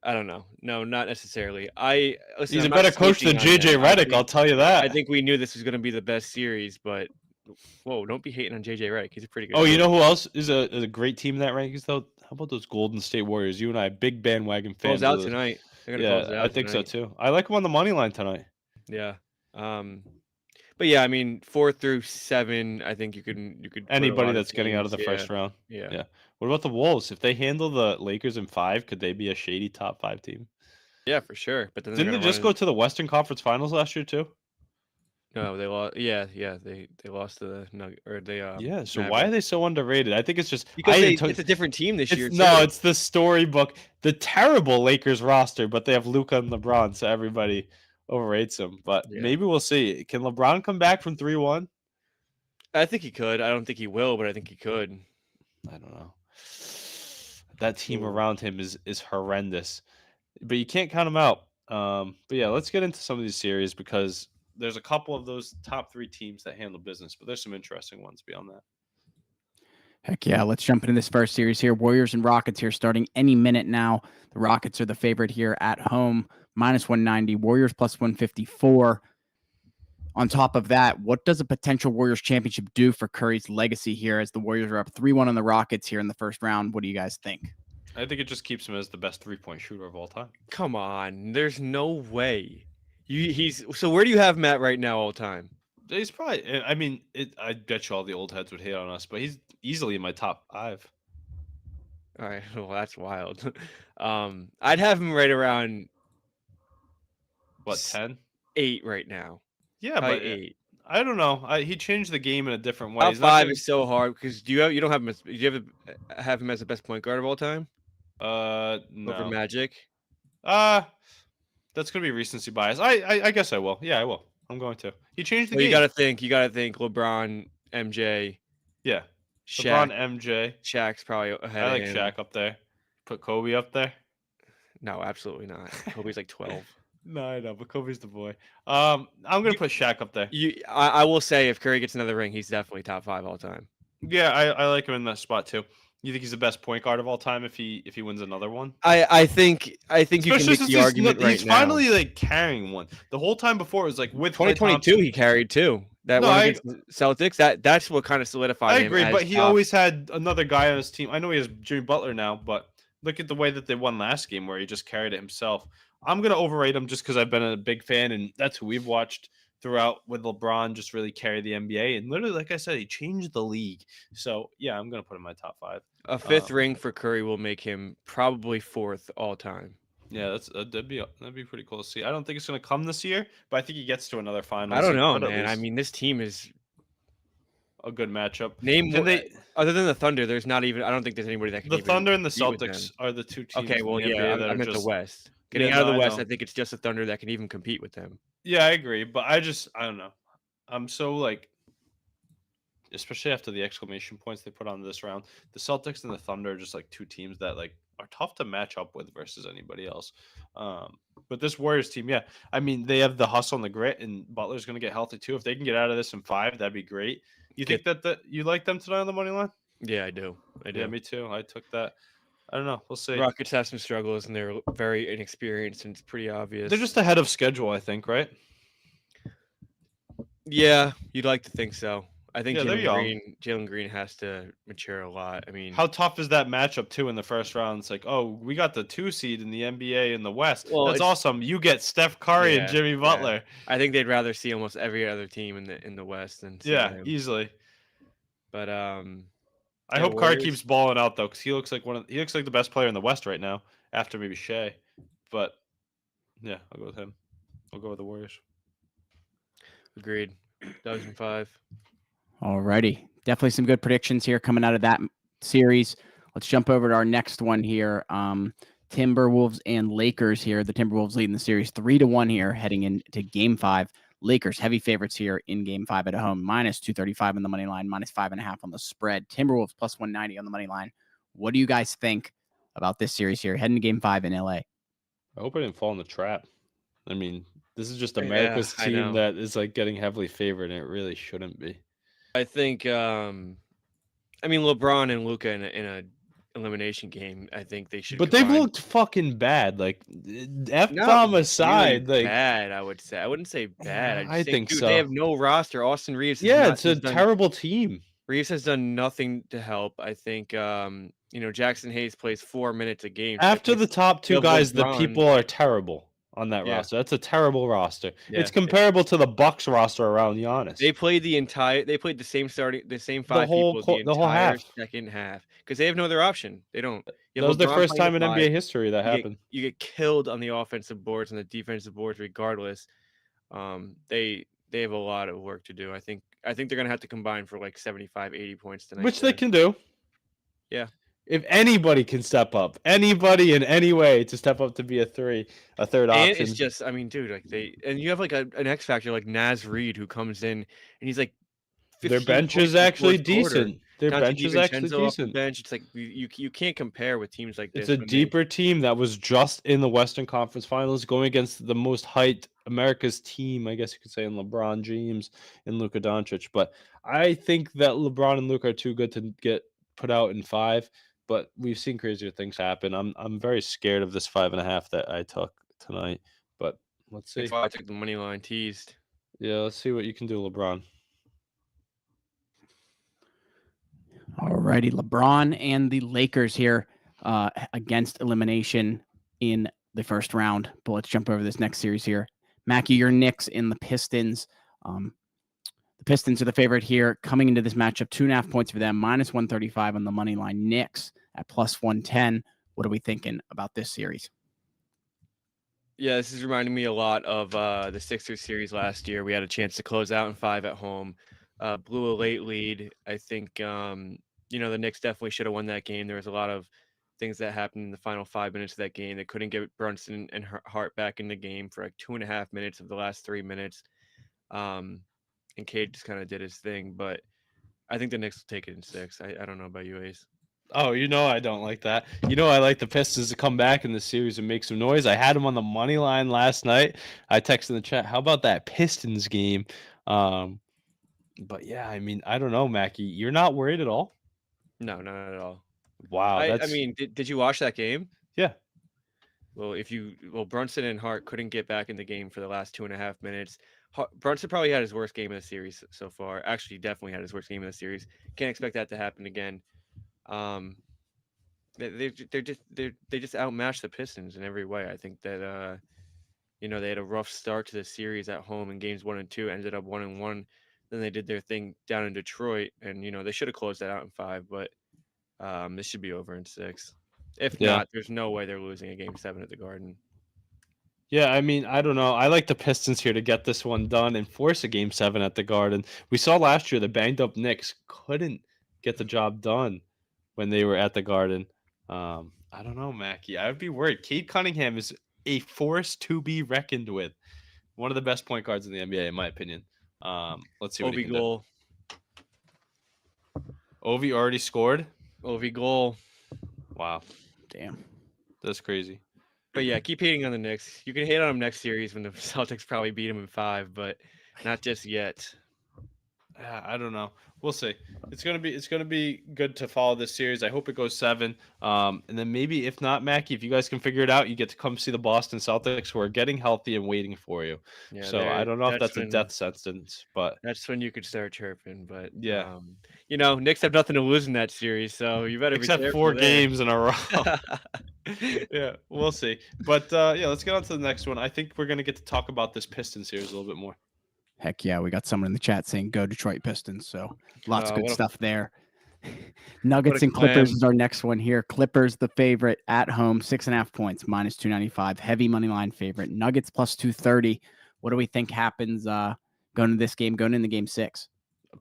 I don't know. No, not necessarily. He's a better coach than JJ Redick. I'll tell you that. I think we knew this was going to be the best series, but whoa, don't be hating on JJ Redick. He's a pretty good. Oh, you know who else is a great team in that rankings though? How about those Golden State Warriors? You and I, big bandwagon fans. Close out tonight. Yeah, I think so too. I like them on the money line tonight. Yeah. But yeah, I mean, 4 through 7, I think you could anybody that's getting out of the first round. Yeah. What about the Wolves? If they handle the Lakers in 5, could they be a shady top 5 team? Yeah, for sure. But then didn't they just go to the Western Conference Finals last year too? No, they lost. Yeah, they lost to the Nugget or they. Yeah. So why are they so underrated? I think it's just because it's a different team this year. No, it's the storybook, the terrible Lakers roster, but they have Luka and LeBron, so everybody overrates them. But maybe we'll see. Can LeBron come back from 3-1? I think he could. I don't think he will, but I think he could. I don't know. That team around him is horrendous, but you can't count him out. But yeah, let's get into some of these series because there's a couple of those top 3 teams that handle business, but there's some interesting ones beyond that. Heck yeah, let's jump into this first series here. Warriors and Rockets here starting any minute now. The Rockets are the favorite here at home, -190. Warriors +154. On top of that, what does a potential Warriors championship do for Curry's legacy here as the Warriors are up 3-1 on the Rockets here in the first round? What do you guys think? I think it just keeps him as the best 3-point shooter of all time. Come on, there's no way. So where do you have him at right now all time? He's probably, I mean, I bet you all the old heads would hate on us, but he's easily in my top 5. All right, well, that's wild. I'd have him right around, what, 10? 8 right now. Yeah, probably but 8. I don't know. He changed the game in a different way. Top 5 is so hard because do you don't have him? Do you have him as the best point guard of all time? No. Over Magic. That's gonna be recency bias. I guess I will. Yeah, I will. I'm going to. He changed the game. You gotta think LeBron, MJ. Yeah. Shaq. LeBron, MJ. Shaq's probably ahead. I like of him. Shaq up there. Put Kobe up there. No, absolutely not. Kobe's like 12. No, I know, but Kobe's the boy. I'm gonna You, put Shaq up there. I will say if Curry gets another ring, he's definitely top 5 all time. Yeah, I like him in that spot too. You think he's the best point guard of all time if he wins another one? I think you can Especially make since the argument right he's now. finally like carrying one. The whole time before it was like with Klay 2022 Thompson. he carried too. That No, one I against the Celtics, that's what kind of solidified I him agree, as but he top. always had another guy on his team. I know he has Jimmy Butler now, but look at the way that they won last game where he just carried it himself. I'm gonna overrate him just because I've been a big fan, and that's who we've watched throughout with LeBron just really carry the NBA. And literally, like I said, he changed the league. So yeah, I'm gonna put him in my top 5. A 5th ring for Curry will make him probably 4th all time. Yeah, that'd be pretty cool to see. I don't think it's gonna come this year, but I think he gets to another finals. I don't He know, could at man. I least. mean, this team is A good matchup. name Can they? other than the Thunder. There's not even. I don't think there's anybody that can The even Thunder and the compete with Celtics them. are the two teams Okay, in well, the yeah, NBA that I are meant the just. West. Getting Yeah, out of no, the I West, know. I think it's just the Thunder that can even compete with them. Yeah, I agree, but I don't know. I'm so like, especially after the exclamation points they put on this round, the Celtics and the Thunder are just like two teams that like are tough to match up with versus anybody else. But this Warriors team, yeah, I mean they have the hustle and the grit, and Butler's going to get healthy too. If they can get out of this in 5, that'd be great. You Get think that you like them tonight on the money line? Yeah, I do. I Yeah, do. me too. I took that. I don't know. We'll see. Rockets have some struggles, and they're very inexperienced, and it's pretty obvious. They're just ahead of schedule, I think, right? Yeah, you'd like to think so. I think Yeah, they're young. Jalen Green has to mature a lot. I mean, How tough is that matchup too in the first round? It's like, oh, we got the 2 seed in the NBA in the West. well, That's it's awesome. You get Steph Curry and yeah, Jimmy yeah. Butler. I think they'd rather see almost every other team in the West than see Yeah, them. easily. But I yeah, hope Curry Warriors. keeps balling out though, because he looks like the best player in the West right now, after maybe Shea. But yeah, I'll go with him. I'll go with the Warriors. Agreed. Dubs in 5. Alrighty. Definitely some good predictions here coming out of that series. Let's jump over to our next one here. Timberwolves and Lakers here. The Timberwolves leading the series 3-1 here, heading into Game 5. Lakers heavy favorites here in Game 5 at home, minus 235 on the money line, minus 5.5 on the spread. Timberwolves plus 190 on the money line. What do you guys think about this series here, heading to Game 5 in LA? I hope I didn't fall in the trap. I mean, this is just Yeah, America's I team know. that is like getting heavily favored, and it really shouldn't be. I think. I mean, LeBron and Luca in a elimination game. I think they should. But they've combine. looked fucking bad. Like F Not bomb really aside, like bad. I would say. I wouldn't say bad. I'd I say, think dude, so. they have no roster. Austin Reeves. Yeah, it's a terrible team. Reeves has done nothing to help. I think. Jackson Hayes plays 4 minutes a game. After the top two have guys, the LeBron. people are terrible on that Yeah. roster. That's a terrible roster. Yeah. It's comparable to the Bucks roster around Giannis. They played the same 5 whole people the whole entire half. second half because they have no other option. They don't. That was their LeBron first playing time the in 5. NBA history that happened. You get killed on the offensive boards and the defensive boards regardless. They have a lot of work to do. I think they're gonna have to combine for like 75, 80 points tonight. Which they can do. Yeah. If anybody can step up, anybody in any way to step up to be a third And option. it's just, I mean, dude, like you have like an X factor like Naz Reid who comes in and he's like, their 15 bench points is in the actually fourth quarter. decent. Their Dante bench is actually DiVincenzo off the decent. bench. It's like you can't compare with teams like this. It's a deeper team that was just in the Western Conference Finals, going against the most hyped America's team, I guess you could say, in LeBron James and Luka Doncic. But I think that LeBron and Luka are too good to get put out in 5. But we've seen crazier things happen. I'm very scared of this 5.5 that I took tonight. But let's see. That's why I took the money line teased. Yeah, let's see what you can do, LeBron. Alrighty, LeBron and the Lakers here against elimination in the first round. But let's jump over this next series here. Mackie, your Knicks and the Pistons. The Pistons are the favorite here coming into this matchup. 2.5 points for them, minus 135 on the money line. Knicks at plus 110. What are we thinking about this series? Yeah, this is reminding me a lot of the Sixers series last year. We had a chance to close out in 5 at home. Blew a late lead. I think the Knicks definitely should have won that game. There was a lot of things that happened in the final 5 minutes of that game. They couldn't get Brunson and Hart back in the game for like 2.5 minutes of the last 3 minutes. And Cade just kind of did his thing, but I think the Knicks will take it in 6. I don't know about you, Ace. Oh, I don't like that. I like the Pistons to come back in the series and make some noise. I had them on the money line last night. I texted in the chat, how about that Pistons game? Um, but yeah, I mean, I don't know, Mackie. You're not worried at all? No, not at all. Wow, I that's mean, did you watch that game? yeah. Well, Brunson and Hart couldn't get back in the game for the last 2.5 minutes. Brunson probably had his worst game of the series so far. Actually, definitely had his worst game of the series. Can't expect that to happen again. Um, they just outmatched the Pistons in every way. I think that they had a rough start to the series at home in games 1 and 2, ended up 1-1. Then they did their thing down in Detroit, and they should have closed that out in 5, but this should be over in 6. If Yeah. not, there's no way they're losing a game 7 at the Garden. Yeah, I mean, I don't know. I like the Pistons here to get this one done and force a game 7 at the Garden. We saw last year the banged up Knicks couldn't get the job done when they were at the Garden. I don't know, Mackie. I would be worried. Cade Cunningham is a force to be reckoned with. One of the best point guards in the NBA, in my opinion. Let's see what he Ovi can goal. do. Ovi already scored. Ovi goal. Wow, Damn. that's crazy. But yeah, keep hating on the Knicks. You can hate on them next series when the Celtics probably beat them in 5, but not just yet. I don't know. We'll see. It's gonna be good to follow this series. I hope it goes 7. And then maybe if not, Mackie, if you guys can figure it out, you get to come see the Boston Celtics who are getting healthy and waiting for you. Yeah, So I don't know if that's a when death sentence, but that's when you could start chirping. But yeah. Knicks have nothing to lose in that series, so you better be Except careful 4 there. games in a row. Yeah, we'll see. But yeah, let's get on to the next one. I think we're gonna get to talk about this Pistons series a little bit more. Heck yeah, we got someone in the chat saying go Detroit Pistons. So lots of good stuff there. Nuggets and Clippers is our next one here. Clippers, the favorite at home, 6.5 points, minus 295. Heavy money line favorite. Nuggets plus 230. What do we think happens going to this game, going into game 6?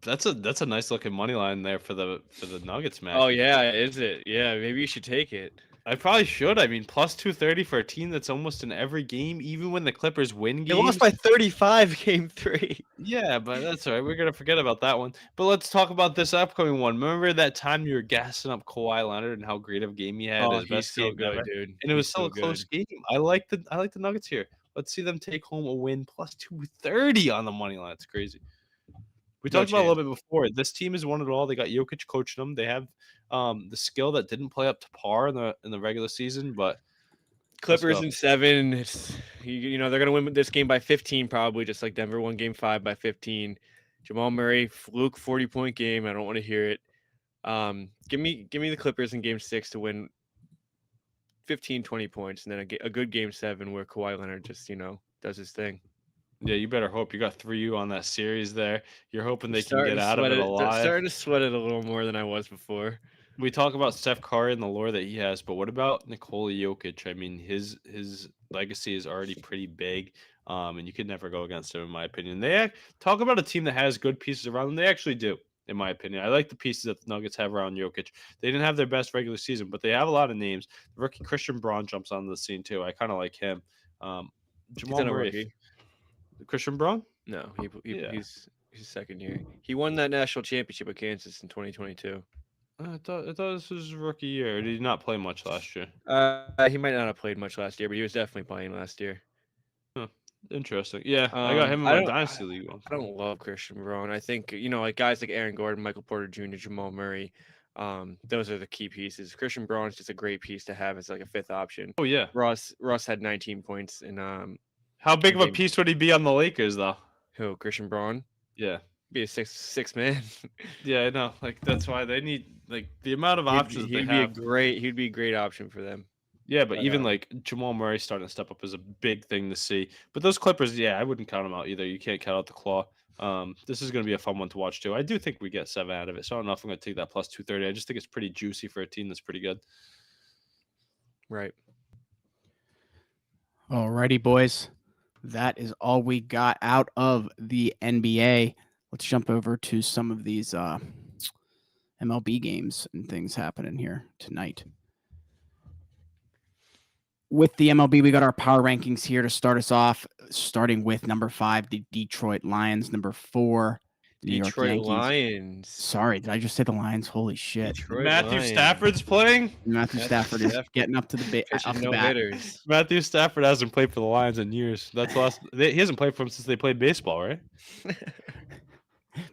That's a nice looking money line there for the Nuggets, man. Oh yeah, is it? Yeah, maybe you should take it. I probably should. I mean, plus 230 for a team that's almost in every game, even when the Clippers win games. They lost by 35 game 3. Yeah, but that's all right. We're gonna forget about that one. But let's talk about this upcoming one. Remember that time you were gassing up Kawhi Leonard and how great of a game he had, Oh, his he's best so game good, ever, dude. and it was He's still so a close good. game. I like the Nuggets here. Let's see them take home a win plus 230 on the money line. It's crazy. We No talked about it a little chance. bit before. This team has won it all. They got Jokic coaching them. They have the skill that didn't play up to par in the regular season, but Clippers go. in 7. It's they're gonna win this game by 15 probably, just like Denver won game 5 by 15. Jamal Murray fluke 40-point game. I don't want to hear it. Give me the Clippers in game 6 to win 15, 20 points, and then a good game 7 where Kawhi Leonard just does his thing. Yeah, you better hope. You got 3U on that series there. You're hoping they can Starting get to out of sweat it alive. Starting to sweat it a little more than I was before. We talk about Steph Curry and the lore that he has, but what about Nikola Jokic? I mean, his legacy is already pretty big, and you could never go against him, in my opinion. Talk about a team that has good pieces around them. They actually do, in my opinion. I like the pieces that the Nuggets have around Jokic. They didn't have their best regular season, but they have a lot of names. The rookie Christian Braun jumps onto the scene too. I kind of like him. Jamal Murray, Christian Braun. No, Yeah. he's second year. He won that national championship with Kansas in 2022. I thought this was his rookie year. Or did he not play much last year? He might not have played much last year, but he was definitely playing last year. Huh. Interesting. Yeah, I got him in my dynasty league. I don't love Christian Braun. I think like guys like Aaron Gordon, Michael Porter Jr., Jamal Murray. Those are the key pieces. Christian Braun is just a great piece to have as like a 5th option. Oh yeah. Russ had 19 points in How big of a piece would he be on the Lakers though? Who, Christian Braun? Yeah. Be a six man. Yeah, I know. Like that's why they need the amount of options they have. He'd be a great option for them. Yeah, but even like Jamal Murray starting to step up is a big thing to see. But those Clippers, yeah, I wouldn't count them out either. You can't count out the claw. This is going to be a fun one to watch too. I do think we get 7 out of it. So I don't know if I'm going to take that plus 230. I just think it's pretty juicy for a team that's pretty good. Right. Alrighty, boys. That is all we got out of the NBA. Let's jump over to some of these MLB games and things happening here tonight. With the MLB, we got our power rankings here to start us off, starting with number 5, the Detroit Lions, number 4, New York Detroit Yankees. Lions. Sorry, did I just say the Lions? Holy shit. Detroit Matthew Lions. Stafford's playing. Matthew Stafford is getting up to the Pitching off the no bat. hitters. Matthew Stafford hasn't played for the Lions in years. That's he hasn't played for them since they played baseball, right?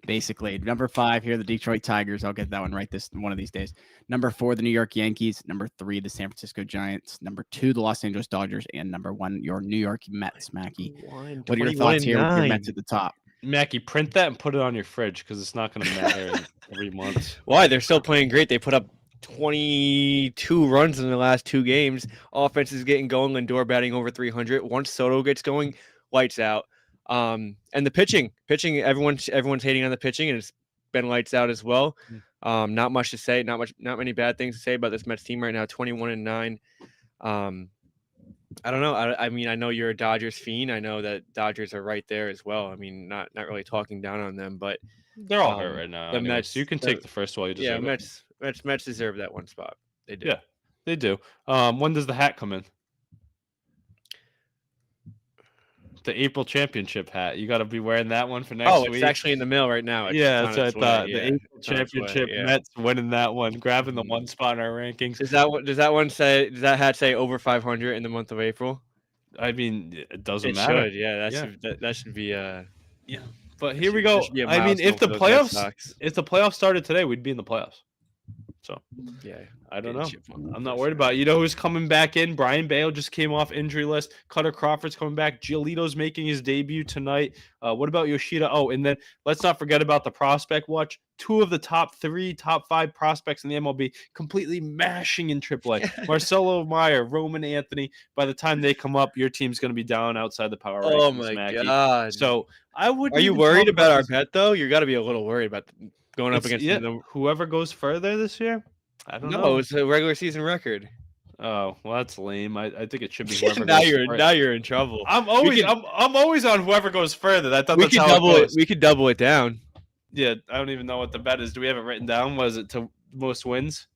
Basically, number 5 here, the Detroit Tigers. I'll get that one right one of these days. Number 4, the New York Yankees. Number 3, the San Francisco Giants. Number 2, the Los Angeles Dodgers. And number 1, your New York Mets, Mackie. What are your thoughts here with your Mets at the top? Mackie, print that and put it on your fridge because it's not going to matter in 3 months. Why? They're still playing great. They put up 22 runs in the last 2 games. Offense is getting going. Lindor batting over 300. Once Soto gets going, lights out. And the pitching, everyone's hating on the pitching, and it's been lights out as well. Not much to say. Not many bad things to say about this Mets team right now. 21-9. I don't know. I mean, I know you're a Dodgers fiend. I know that Dodgers are right there as well. I mean, not really talking down on them, but they're all hurt right now. The anyway, Mets, so you can take the first one. You deserve it. Mets deserve that one spot. They do. Yeah, they do. When does the hat come in? The April championship hat. You got to be wearing that one for next week. It's actually in the mail right now. Yeah, that's what I thought. The April championship yeah. Mets winning that one, grabbing the 1 spot in our rankings. Does that hat say over 500 in the month of April? I mean, it doesn't matter. Should, yeah. That should be yeah. But here we go. I mean, if the playoffs started today, we'd be in the playoffs. So yeah, I don't know. I'm not worried about it. You know who's coming back in? Brian Bale just came off injury list. Cutter Crawford's coming back. Giolito's making his debut tonight. What about Yoshida? Oh, and then let's not forget about the prospect watch. 2 of the top 5 prospects in the MLB completely mashing in AAA. Marcelo Meyer, Roman Anthony. By the time they come up, your team's going to be down outside the power rankings. Oh my God! So I would. Are you worried about our bet though? You got to be a little worried about going up against whoever goes further this year. I don't know. No, it's a regular season record. Oh, well, that's lame. I think it should be whoever now goes you're in trouble. I'm always on whoever goes further. We could double it down. Yeah, I don't even know what the bet is. Do we have it written down? Was it to most wins?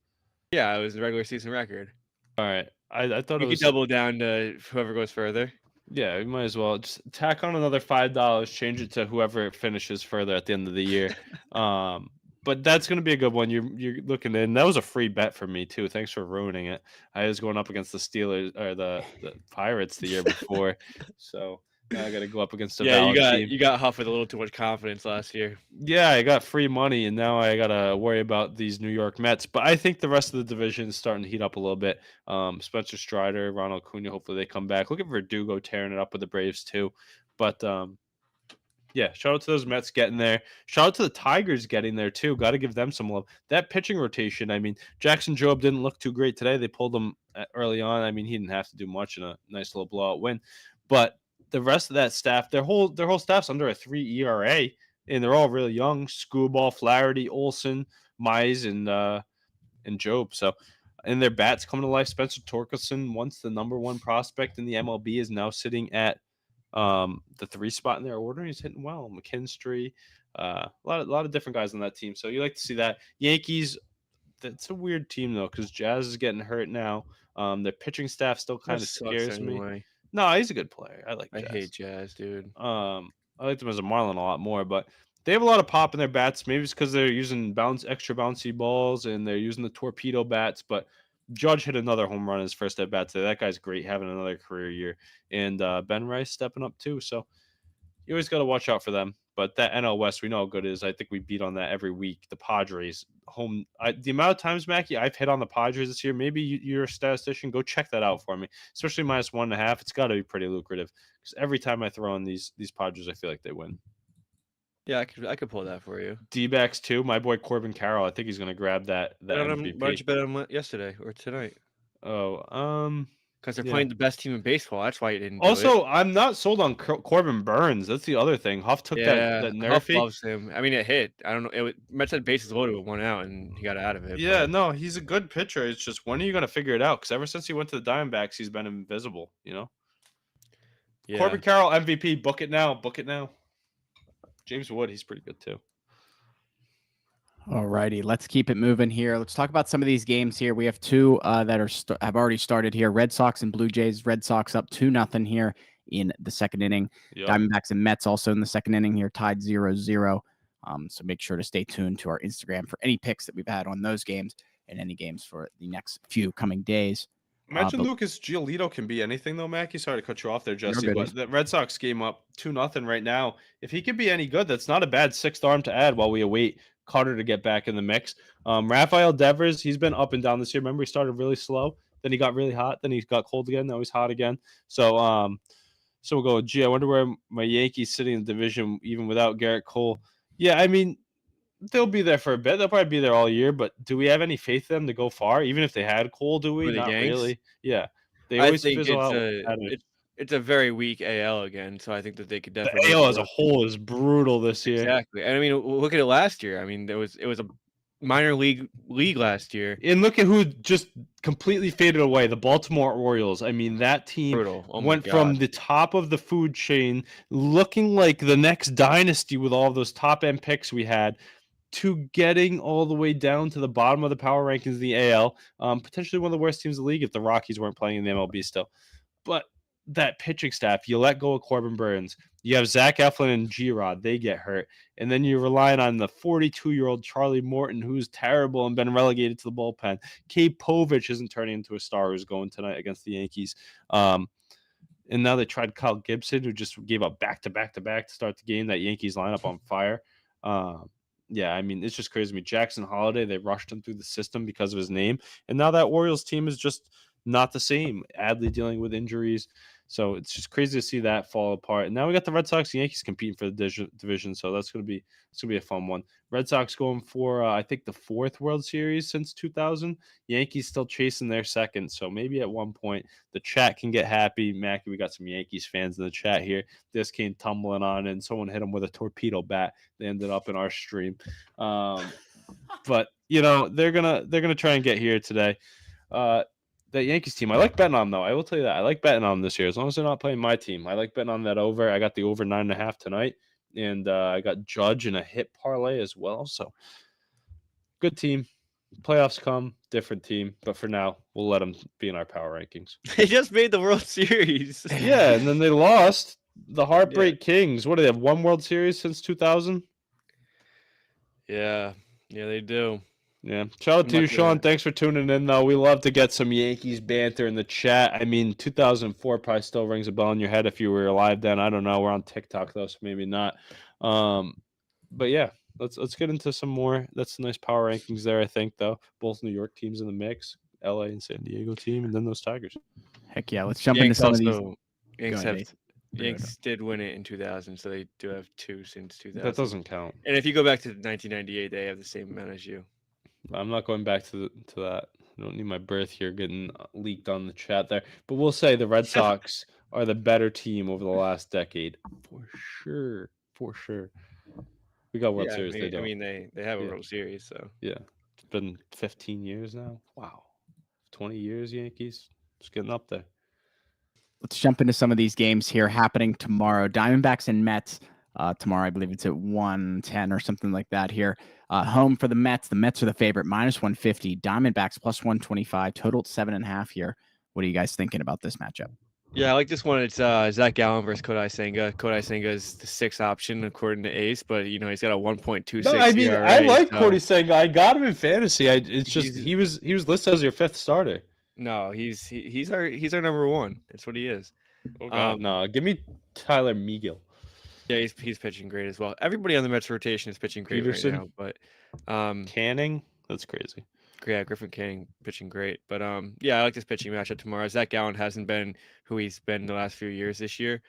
Yeah, it was the regular season record. All right. I thought we could double down to whoever goes further. Yeah, we might as well just tack on another $5, change it to whoever finishes further at the end of the year. But that's going to be a good one. You're looking in. That was a free bet for me too. Thanks for ruining it. I was going up against the Steelers or the Pirates the year before, so now I got to go up against a valid team. You got Huff with a little too much confidence last year. Yeah, I got free money, and now I got to worry about these New York Mets. But I think the rest of the division is starting to heat up a little bit. Spencer Strider, Ronald Acuna, hopefully they come back. Look at Verdugo tearing it up with the Braves too. But yeah, shout out to those Mets getting there. Shout out to the Tigers getting there too. Got to give them some love. That pitching rotation, I mean, Jackson Jobe didn't look too great today. They pulled him early on. I mean, he didn't have to do much in a nice little blowout win. But the rest of that staff, their whole staff's under a 3 ERA, and they're all really young. Screwball, Flaherty, Olsen, Mize, and Jobe. So, and their bats coming to life. Spencer Torkelson, once the number 1 prospect in the MLB, is now sitting at the 3 spot in their order. He's hitting well. McKinstry, a lot of different guys on that team. So you like to see that. Yankees, that's a weird team though, because Jazz is getting hurt now. Their pitching staff still kind of scares me. No, he's a good player. I hate Jazz, dude. I like them as a Marlin a lot more, but they have a lot of pop in their bats. Maybe it's because they're using extra bouncy balls and they're using the torpedo bats, but Judge hit another home run his first at bat today. That guy's great, having another career year. And Ben Rice stepping up too. So you always got to watch out for them. But that NL West, we know how good it is. I think we beat on that every week. The Padres home. The amount of times, Mackie, I've hit on the Padres this year. Maybe you're a statistician. Go check that out for me. Especially -1.5. It's got to be pretty lucrative because every time I throw in these Padres, I feel like they win. Yeah, I could pull that for you. D-backs too. My boy Corbin Carroll. I think he's going to grab that MVP. Why don't you bet on him yesterday or tonight? Oh, because they're playing the best team in baseball. That's why you didn't. Also, I'm not sold on Corbin Burns. That's the other thing. Huff took that nerfy. Huff loves him. I mean, it hit. I don't know. Mets had bases loaded with 1 out, and he got out of it. Yeah, no, he's a good pitcher. It's just when are you going to figure it out? Because ever since he went to the Diamondbacks, he's been invisible. You know. Yeah. Corbin Carroll MVP. Book it now. Book it now. James Wood, he's pretty good too. All righty, let's keep it moving here. Let's talk about some of these games here. We have 2 that have already started here. Red Sox and Blue Jays. Red Sox up 2-0 here in the second inning. Yep. Diamondbacks and Mets also in the second inning here, tied 0-0. So make sure to stay tuned to our Instagram for any picks that we've had on those games and any games for the next few coming days. Imagine But Lucas Giolito can be anything though, Mackie. Sorry to cut you off there, you're Jesse, good. but the Red Sox game up 2-0 right now. If he could be any good, that's not a bad sixth arm to add while we await Carter to get back in the mix. Rafael Devers, he's been up and down this year. Remember, he started really slow, then he got really hot, then he got cold again, now he's hot again. So we'll go, gee, I wonder where my Yankees sitting in the division even without Garrett Cole. Yeah, I mean, they'll be there for a bit. They'll probably be there all year, but do we have any faith in them to go far? Even if they had Cole, do we? For the Not Yanks? really. Yeah. They I always think fizzle it's out. it's a very weak AL again, so I think that they could The definitely make AL a as a run. whole is brutal this year. Exactly. And I mean, look at it last year. I mean, it was a minor league last year. And look at who just completely faded away. The Baltimore Orioles. I mean, that team Brutal. Oh my went from God. the top of the food chain, looking like the next dynasty with all those top end picks we had, to getting all the way down to the bottom of the power rankings in the AL. Potentially one of the worst teams in the league if the Rockies weren't playing in the MLB still. But that pitching staff, you let go of Corbin Burns. You have Zach Eflin and G-Rod. They get hurt. And then you're relying on the 42-year-old Charlie Morton, who's terrible and been relegated to the bullpen. Cade Povich isn't turning into a star who's going tonight against the Yankees. And now they tried Kyle Gibson, who just gave up back-to-back to start the game. That Yankees lineup on fire. Yeah, I mean, it's just crazy to me. Jackson Holiday, they rushed him through the system because of his name. And now that Orioles team is just not the same. Adley dealing with injuries. So it's just crazy to see that fall apart. And now we got the Red Sox and Yankees competing for the division. So it's gonna be a fun one. Red Sox going for I think the 4th World Series since 2000. Yankees still chasing their second. So maybe at one point the chat can get happy. Mackie, we got some Yankees fans in the chat here. This came tumbling on and someone hit them with a torpedo bat. They ended up in our stream. But they're gonna try and get here today. That Yankees team, I like betting on them, though. I will tell you that. I like betting on them this year. As long as they're not playing my team. I like betting on that over. I got the over 9.5 tonight. And I got Judge in a hit parlay as well. So, good team. Playoffs come, different team. But for now, we'll let them be in our power rankings. They just made the World Series. Yeah, and then they lost. The Heartbreak Kings. What do they have? 1 World Series since 2000? Yeah, they do. Yeah. Shout out to you, Sean. Thanks for tuning in, though. We love to get some Yankees banter in the chat. I mean, 2004 probably still rings a bell in your head if you were alive then. I don't know. We're on TikTok, though, so maybe not. But yeah, let's get into some more. That's some nice power rankings there, I think, though. Both New York teams in the mix, LA and San Diego team, and then those Tigers. Heck yeah. Let's jump into some of these. Yanks did win it in 2000, so they do have 2 since 2000. That doesn't count. And if you go back to 1998, they have the same amount as you. I'm not going back to that. I don't need my birth year getting leaked on the chat there. But we'll say the Red Sox are the better team over the last decade. For sure. We got World Series. They don't. I mean, they have a World Series, so. Yeah. It's been 15 years now. Wow. 20 years, Yankees. Just getting up there. Let's jump into some of these games here happening tomorrow. Diamondbacks and Mets. Tomorrow, I believe it's at 1:10 or something like that here. Home for the Mets. The Mets are the favorite, -150. Diamondbacks +125. Total at 7.5 here. What are you guys thinking about this matchup? Yeah, I like this one. It's Zach Gallen versus Kodai Senga. Kodai Senga is the 6th option according to Ace, but he's got a 1.26. No, I mean, ERA, I like Kodai Senga. I got him in fantasy. It's just he was listed as your 5th starter. No, he's our number 1. That's what he is. Oh God, no, give me Tyler Megill. Yeah, he's pitching great as well. Everybody on the Mets rotation is pitching great right now, but Canning, that's crazy. Yeah, Griffin Canning pitching great, but yeah, I like this pitching matchup tomorrow. Zach Gallen hasn't been who he's been the last few years this year,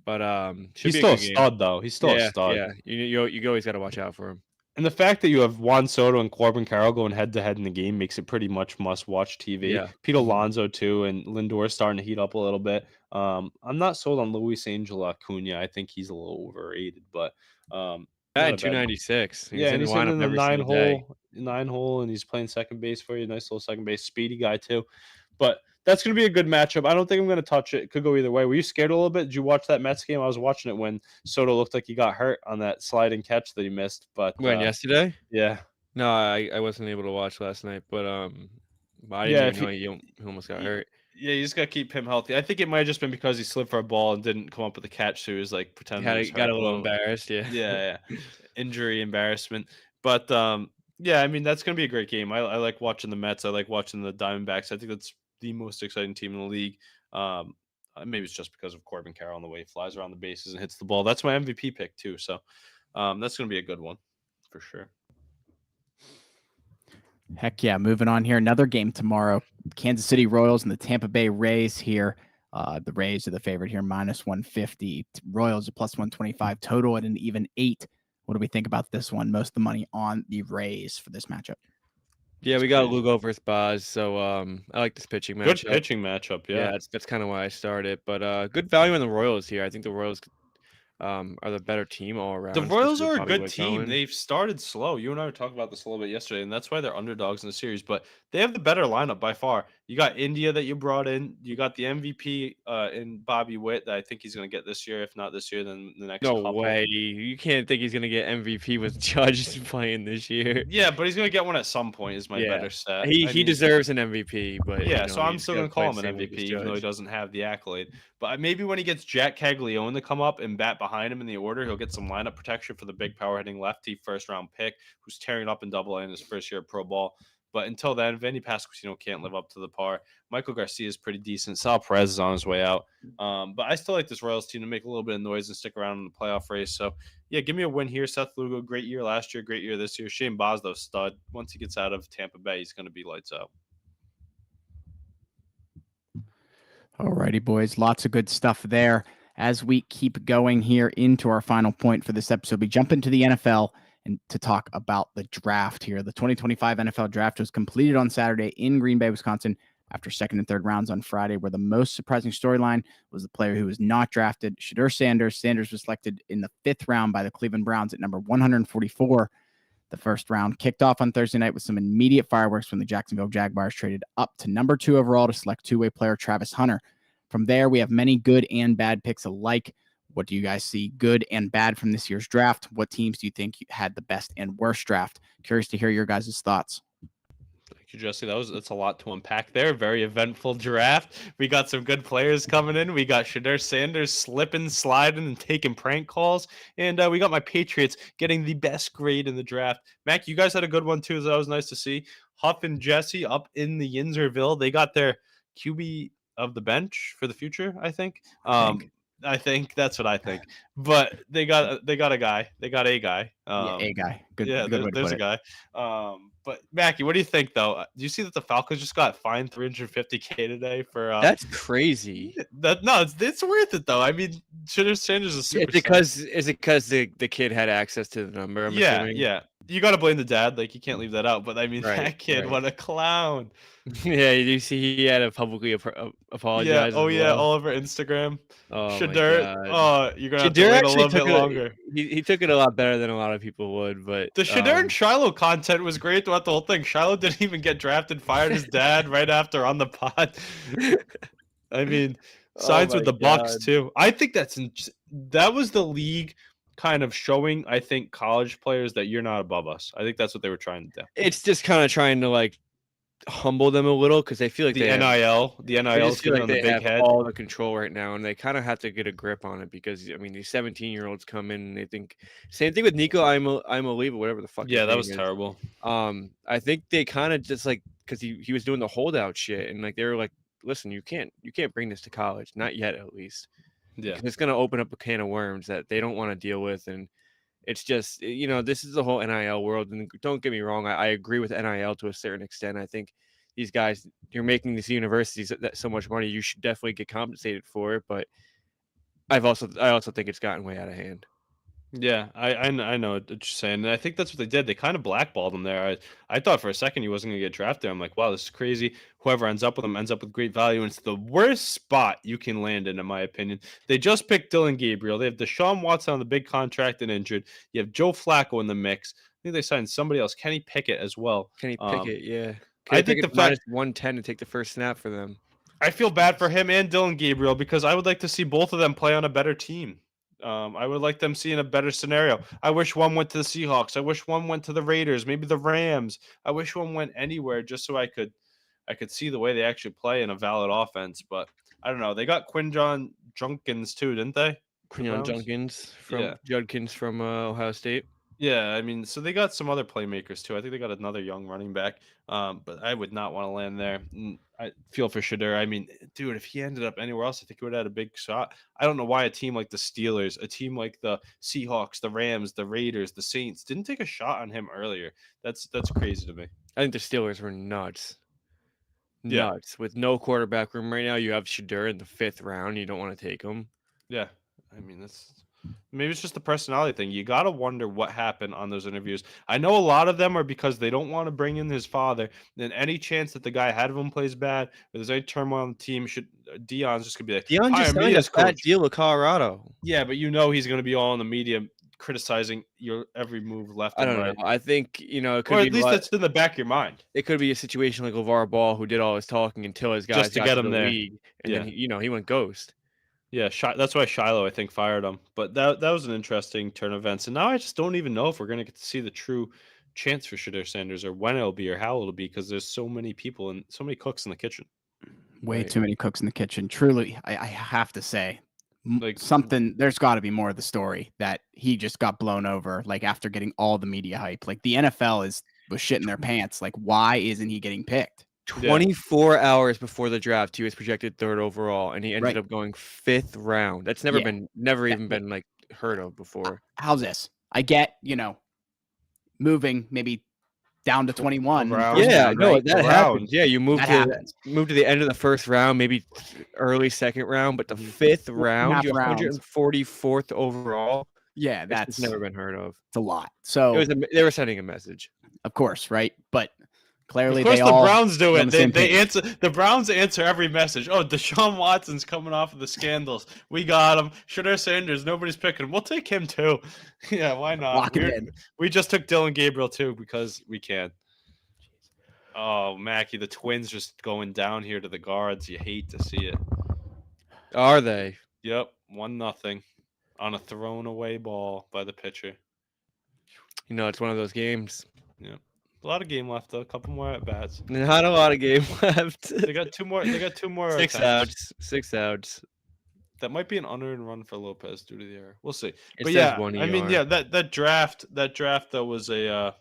but he's still a stud though. He's still a stud. Yeah, you always got to watch out for him. And the fact that you have Juan Soto and Corbin Carroll going head-to-head in the game makes it pretty much must-watch TV. Yeah. Pete Alonso, too, and Lindor starting to heat up a little bit. I'm not sold on Luis Angel Acuna. I think he's a little overrated, but at 296. Yeah, and he's in the 9-hole, and he's playing second base for you. Nice little second base, speedy guy, too. But that's going to be a good matchup. I don't think I'm going to touch it. It could go either way. Were you scared a little bit? Did you watch that Mets game? I was watching it when Soto looked like he got hurt on that sliding catch that he missed. But when yesterday? Yeah. No, I wasn't able to watch last night, but But I didn't Yeah, even if know he almost got hurt. yeah, you just gotta keep him healthy. I think it might have just been because he slid for a ball and didn't come up with a catch, so he was like He pretending he had was got hurt a a little little. embarrassed, yeah. Yeah, yeah. Injury, embarrassment. But yeah, I mean that's gonna be a great game. I like watching the Mets. I like watching the Diamondbacks. I think that's the most exciting team in the league. Um, maybe it's just because of Corbin Carroll and the way he flies around the bases and hits the ball. That's my MVP pick too. So that's gonna be a good one for sure. Heck yeah. Moving on here. Another game tomorrow. Kansas City Royals and the Tampa Bay Rays here. The Rays are the favorite here, minus 150. Royals are plus 125. Total at an even 8. What do we think about this one? Most of the money on the Rays for this matchup. Yeah, That's we got crazy. Lugo versus Baz, so I like this pitching Good matchup. pitching matchup. Yeah, Yeah. that's kind of why I started. But good value on the Royals here. I think the Royals are the better team all The around, Royals especially with are a Bobby good Witt team. going. They've started slow. You and I were talking about this a little bit yesterday, and that's why they're underdogs in the series. But they have the better lineup by far. You got India that you brought in. You got the MVP in Bobby Witt that I think he's going to get this year. If not this year, then the next No couple. way. You can't think he's gonna get MVP with Judge playing this year. Yeah, but he's going to get one at some point. Is my Yeah. better stat. I He mean, deserves an MVP, but yeah, so you I'm just still gotta gonna play call the him an same week as MVP, even though he Judge. doesn't have the accolade. But maybe when he gets Jack Caglione to come up and bat behind him in the order, he'll get some lineup protection for the big power hitting lefty first round pick who's tearing up in Double A in his first year at pro ball. But until then, Vandy Pasquantino can't live up to the par. Michael Garcia is pretty decent. Sal Perez is on his way out. But I still like this Royals team to make a little bit of noise and stick around in the playoff race. So yeah, give me a win here. Seth Lugo, great year last year, great year this year. Shane Bosdo, stud. Once he gets out of Tampa Bay, he's going to be lights out. Alrighty, boys. Lots of good stuff there. As we keep going here into our final point for this episode, we jump into the NFL and to talk about the draft here. The 2025 NFL draft was completed on Saturday in Green Bay, Wisconsin, after second and third rounds on Friday, where the most surprising storyline was the player who was not drafted, Shedeur Sanders. Sanders was selected in the 5th round by the Cleveland Browns at number 144. The first round kicked off on Thursday night with some immediate fireworks when the Jacksonville Jaguars traded up to number 2 overall to select two-way player Travis Hunter. From there, we have many good and bad picks alike. What do you guys see good and bad from this year's draft? What teams do you think had the best and worst draft? Curious to hear your guys' thoughts. Thank you, Jesse. That's a lot to unpack there. Very eventful draft. We got some good players coming in. We got Shedeur Sanders slipping, sliding, and taking prank calls. And we got my Patriots getting the best grade in the draft. Mac, you guys had a good one too. So that was nice to see. Huff and Jesse up in the Yinzerville. They got their QB of the bench for the future, I think. I think that's what I think. But they got a guy. They got a guy. Yeah, a guy. Good, Yeah, good way to there's put a it. guy. But Mackie, what do you think though? Do you see that the Falcons just got fined $350K today for That's crazy. that? No, it's worth it though. I mean, Shedeur Sanders is a Is superstar. it because the kid had access to the number, I'm assuming? Yeah. You got to blame the dad. Like you can't leave that out. But I mean, Right, that kid, right. what a clown. Yeah, you see he had to publicly Yeah. apologize as Oh yeah. well. All over Instagram. Oh my Shedeur. god. Oh, you're gonna have to Shedeur wait a actually little bit took it longer. he took it a lot better than a lot of people would, but The Shedeur and Shiloh content was great throughout the whole thing. Shiloh didn't even get drafted, fired his dad right after on the pod. I mean, oh signs my with the Bucks god. too. I think that was the league kind of showing, I think, college players that you're not above us. I think that's what they were trying to do. It's just kind of trying to like humble them a little because they feel like The they NIL, I is just feel giving like them the they big have head. all the control right now, and they kind of have to get a grip on it because I mean these 17-year-olds come in and they think same thing with Nico I'm a leave or whatever the fuck. Yeah, his that name was is. terrible. I think they kind of just like because he was doing the holdout shit and like they were like, listen, you can't bring this to college, not yet at least. Yeah. Because it's gonna open up a can of worms that they don't want to deal with, and it's just this is the whole NIL world. And don't get me wrong, I agree with NIL to a certain extent. I think these guys, you're making these universities that so much money, you should definitely get compensated for it. But I also think it's gotten way out of hand. Yeah, I know what you're saying. And I think that's what they did. They kind of blackballed him there. I thought for a second he wasn't going to get drafted. I'm like, wow, this is crazy. Whoever ends up with him ends up with great value. And it's the worst spot you can land in my opinion. They just picked Dylan Gabriel. They have Deshaun Watson on the big contract and injured. You have Joe Flacco in the mix. I think they signed somebody else, Kenny Pickett as well. Kenny Pickett, yeah. I think the minus 110 to take the first snap for them. I feel bad for him and Dylan Gabriel because I would like to see both of them play on a better team. I would like them seeing a better scenario. I wish one went to the Seahawks. I wish one went to the Raiders, maybe the Rams. I wish one went anywhere just so I could I could see the way they actually play in a valid offense, but I don't know. They got Quinjon Junkins too, didn't they? The Quinyon Browns? Yeah. Judkins from Ohio State. Yeah, I mean, so they got some other playmakers too. I think they got another young running back, but I would not want to land there. I feel for Shadur. I mean, dude, if he ended up anywhere else, I think he would have had a big shot. I don't know why a team like the Steelers, a team like the Seahawks, the Rams, the Raiders, the Saints didn't take a shot on him earlier. That's crazy to me. I think the Steelers were nuts. Yeah. Nuts. With no quarterback room right now, you have Shadur in the 5th round. You don't want to take him. Yeah, I mean maybe it's just the personality thing. You gotta wonder what happened on those interviews. I know a lot of them are because they don't want to bring in his father. And any chance that the guy ahead of him plays bad, or there's any turmoil on the team, Dion's just gonna be like, Deion just hire me signed a as fat coach. deal with Colorado. Yeah, but he's gonna be all in the media criticizing your every move left I and don't right. know. I think it could Or be at least that's in the back of your mind. it could be a situation like LeVar Ball, who did all his talking until his guys Just to got get to him the there. league, and Yeah. then he went ghost. Yeah, that's why Shiloh, I think, fired him. But that was an interesting turn of events. And now I just don't even know if we're going to get to see the true chance for Shadur Sanders or when it'll be or how it'll be because there's so many people and so many cooks in the kitchen. Way Right. too many cooks in the kitchen. Truly, I have to say, Like something. There's got to be more of the story that he just got blown over. Like after getting all the media hype, like the NFL was shitting their pants. Like why isn't he getting picked? 24 hours before the draft, he was projected 3rd overall, and he ended Right. up going 5th round. That's never Yeah. even been like heard of before. How's this? I get, moving maybe down to 21. round. Yeah, round, no, right? that Round. happens. Yeah, you move That to happens. the end of the 1st round, maybe early 2nd round, but the 5th round, half you're rounds. 144th overall. Yeah, It's that's never been heard of. it's a lot. So They were sending a message. of course, right? But clearly Of course, they the all Browns do on it. the They same page. answer. The Browns answer every message. Oh, Deshaun Watson's coming off of the scandals. We got him. Shadur Sanders. Nobody's picking him. We'll take him too. Yeah, why not? Lock it in. We just took Dylan Gabriel too because we can. Oh, Mackie, the Twins just going down here to the guards. You hate to see it. Are they? Yep, 1-0 on a thrown away ball by the pitcher. It's one of those games. Yep. A lot of game left though. A couple more at bats. Not a lot of game left. They got two more. They got 2 more. 6 attempts. outs. 6 outs. That might be an unearned run for Lopez due to the error. We'll see. It But says yeah, 1 I mean, ER. yeah, that draft though was a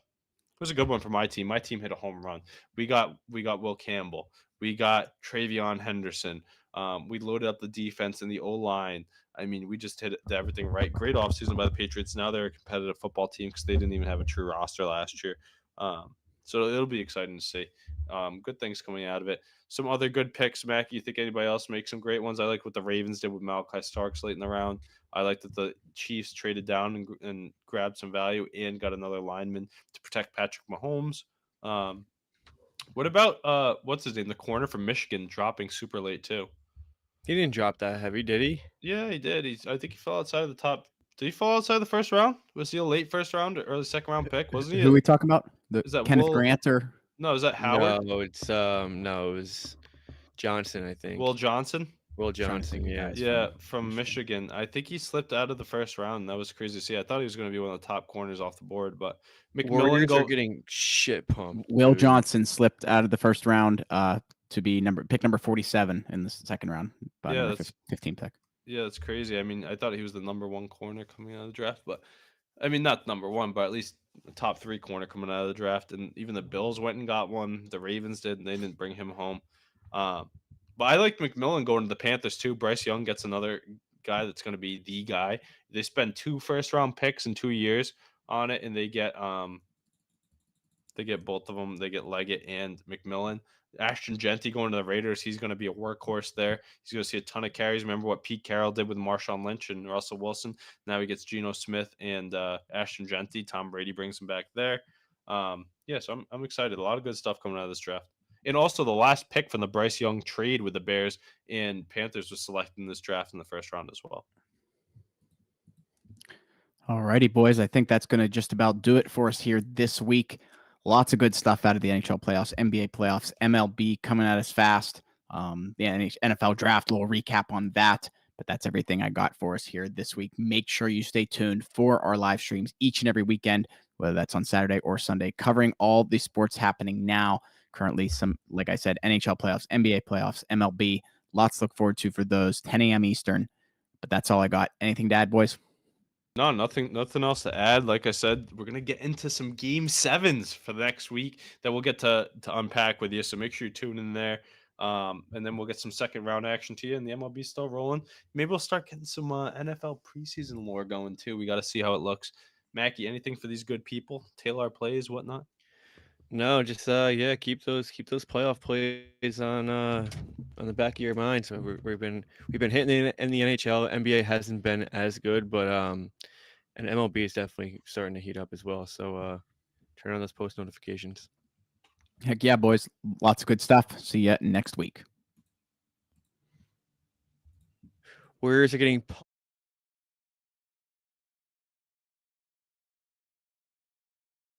good one for my team. My team hit a home run. We got Will Campbell. We got Travion Henderson. We loaded up the defense and the O line. I mean, we just hit everything right. Great offseason by the Patriots. Now they're a competitive football team because they didn't even have a true roster last year. So it'll be exciting to see. Good things coming out of it. Some other good picks, Mac. You think anybody else make some great ones? I like what the Ravens did with Malachi Starks late in the round. I like that the Chiefs traded down and grabbed some value and got another lineman to protect Patrick Mahomes. What about what's his name? The corner from Michigan dropping super late too. He didn't drop that heavy, did he? Yeah, he did. I think he fell outside of the top. Did he fall outside the first round? Was he a late first round or early second round pick? Wasn't he? Who are we talking about? Is that Kenneth Will- Grant or No, is that Howard? No, it was Johnson, I think. Will Johnson? Will Trying to Johnson, think of yeah. guys. Yeah, from Michigan. I think he slipped out of the first round. That was crazy to see. I thought he was going to be one of the top corners off the board, but McMillan Warriors are getting shit pumped. Will dude. Johnson slipped out of the first round to be pick number 47 in the second round by Yeah, number that's- 15 pick. Yeah, that's crazy. I mean, I thought he was the number 1 corner coming out of the draft, but I mean, not number 1, but at least the top 3 corner coming out of the draft. And even the Bills went and got one. The Ravens did, and they didn't bring him home. But I like McMillan going to the Panthers too. Bryce Young gets another guy that's going to be the guy. They spend 2 first-round picks in 2 years on it, and they get both of them. They get Leggett and McMillan. Ashton Genty going to the Raiders. He's going to be a workhorse there. He's going to see a ton of carries. Remember what Pete Carroll did with Marshawn Lynch and Russell Wilson. Now he gets Geno Smith and Ashton Genty. Tom Brady brings him back there. Yeah, so I'm excited. A lot of good stuff coming out of this draft. And also the last pick from the Bryce Young trade with the Bears and Panthers was selected in this draft in the first round as well. All righty, boys. I think that's going to just about do it for us here this week. Lots of good stuff out of the NHL playoffs, NBA playoffs, MLB coming at us fast. The NFL draft, a little recap on that. But that's everything I got for us here this week. Make sure you stay tuned for our live streams each and every weekend, whether that's on Saturday or Sunday, covering all the sports happening now. currently some, like I said, NHL playoffs, NBA playoffs, MLB. Lots to look forward to for those. 10 a.m. Eastern. But that's all I got. Anything to add, boys? No, nothing else to add. Like I said, we're gonna get into some game 7s for the next week that we'll get to unpack with you. So make sure you tune in there. And then we'll get some second round action to you, and the MLB still rolling. Maybe we'll start getting some NFL preseason lore going too. We got to see how it looks. Mackie, anything for these good people? Tailor our plays, whatnot. No, just yeah, keep those playoff plays on the back of your mind. So we've been hitting it in the NHL. NBA hasn't been as good, but and MLB is definitely starting to heat up as well. So turn on those post notifications. Heck yeah, boys. Lots of good stuff. See you next week. Warriors are getting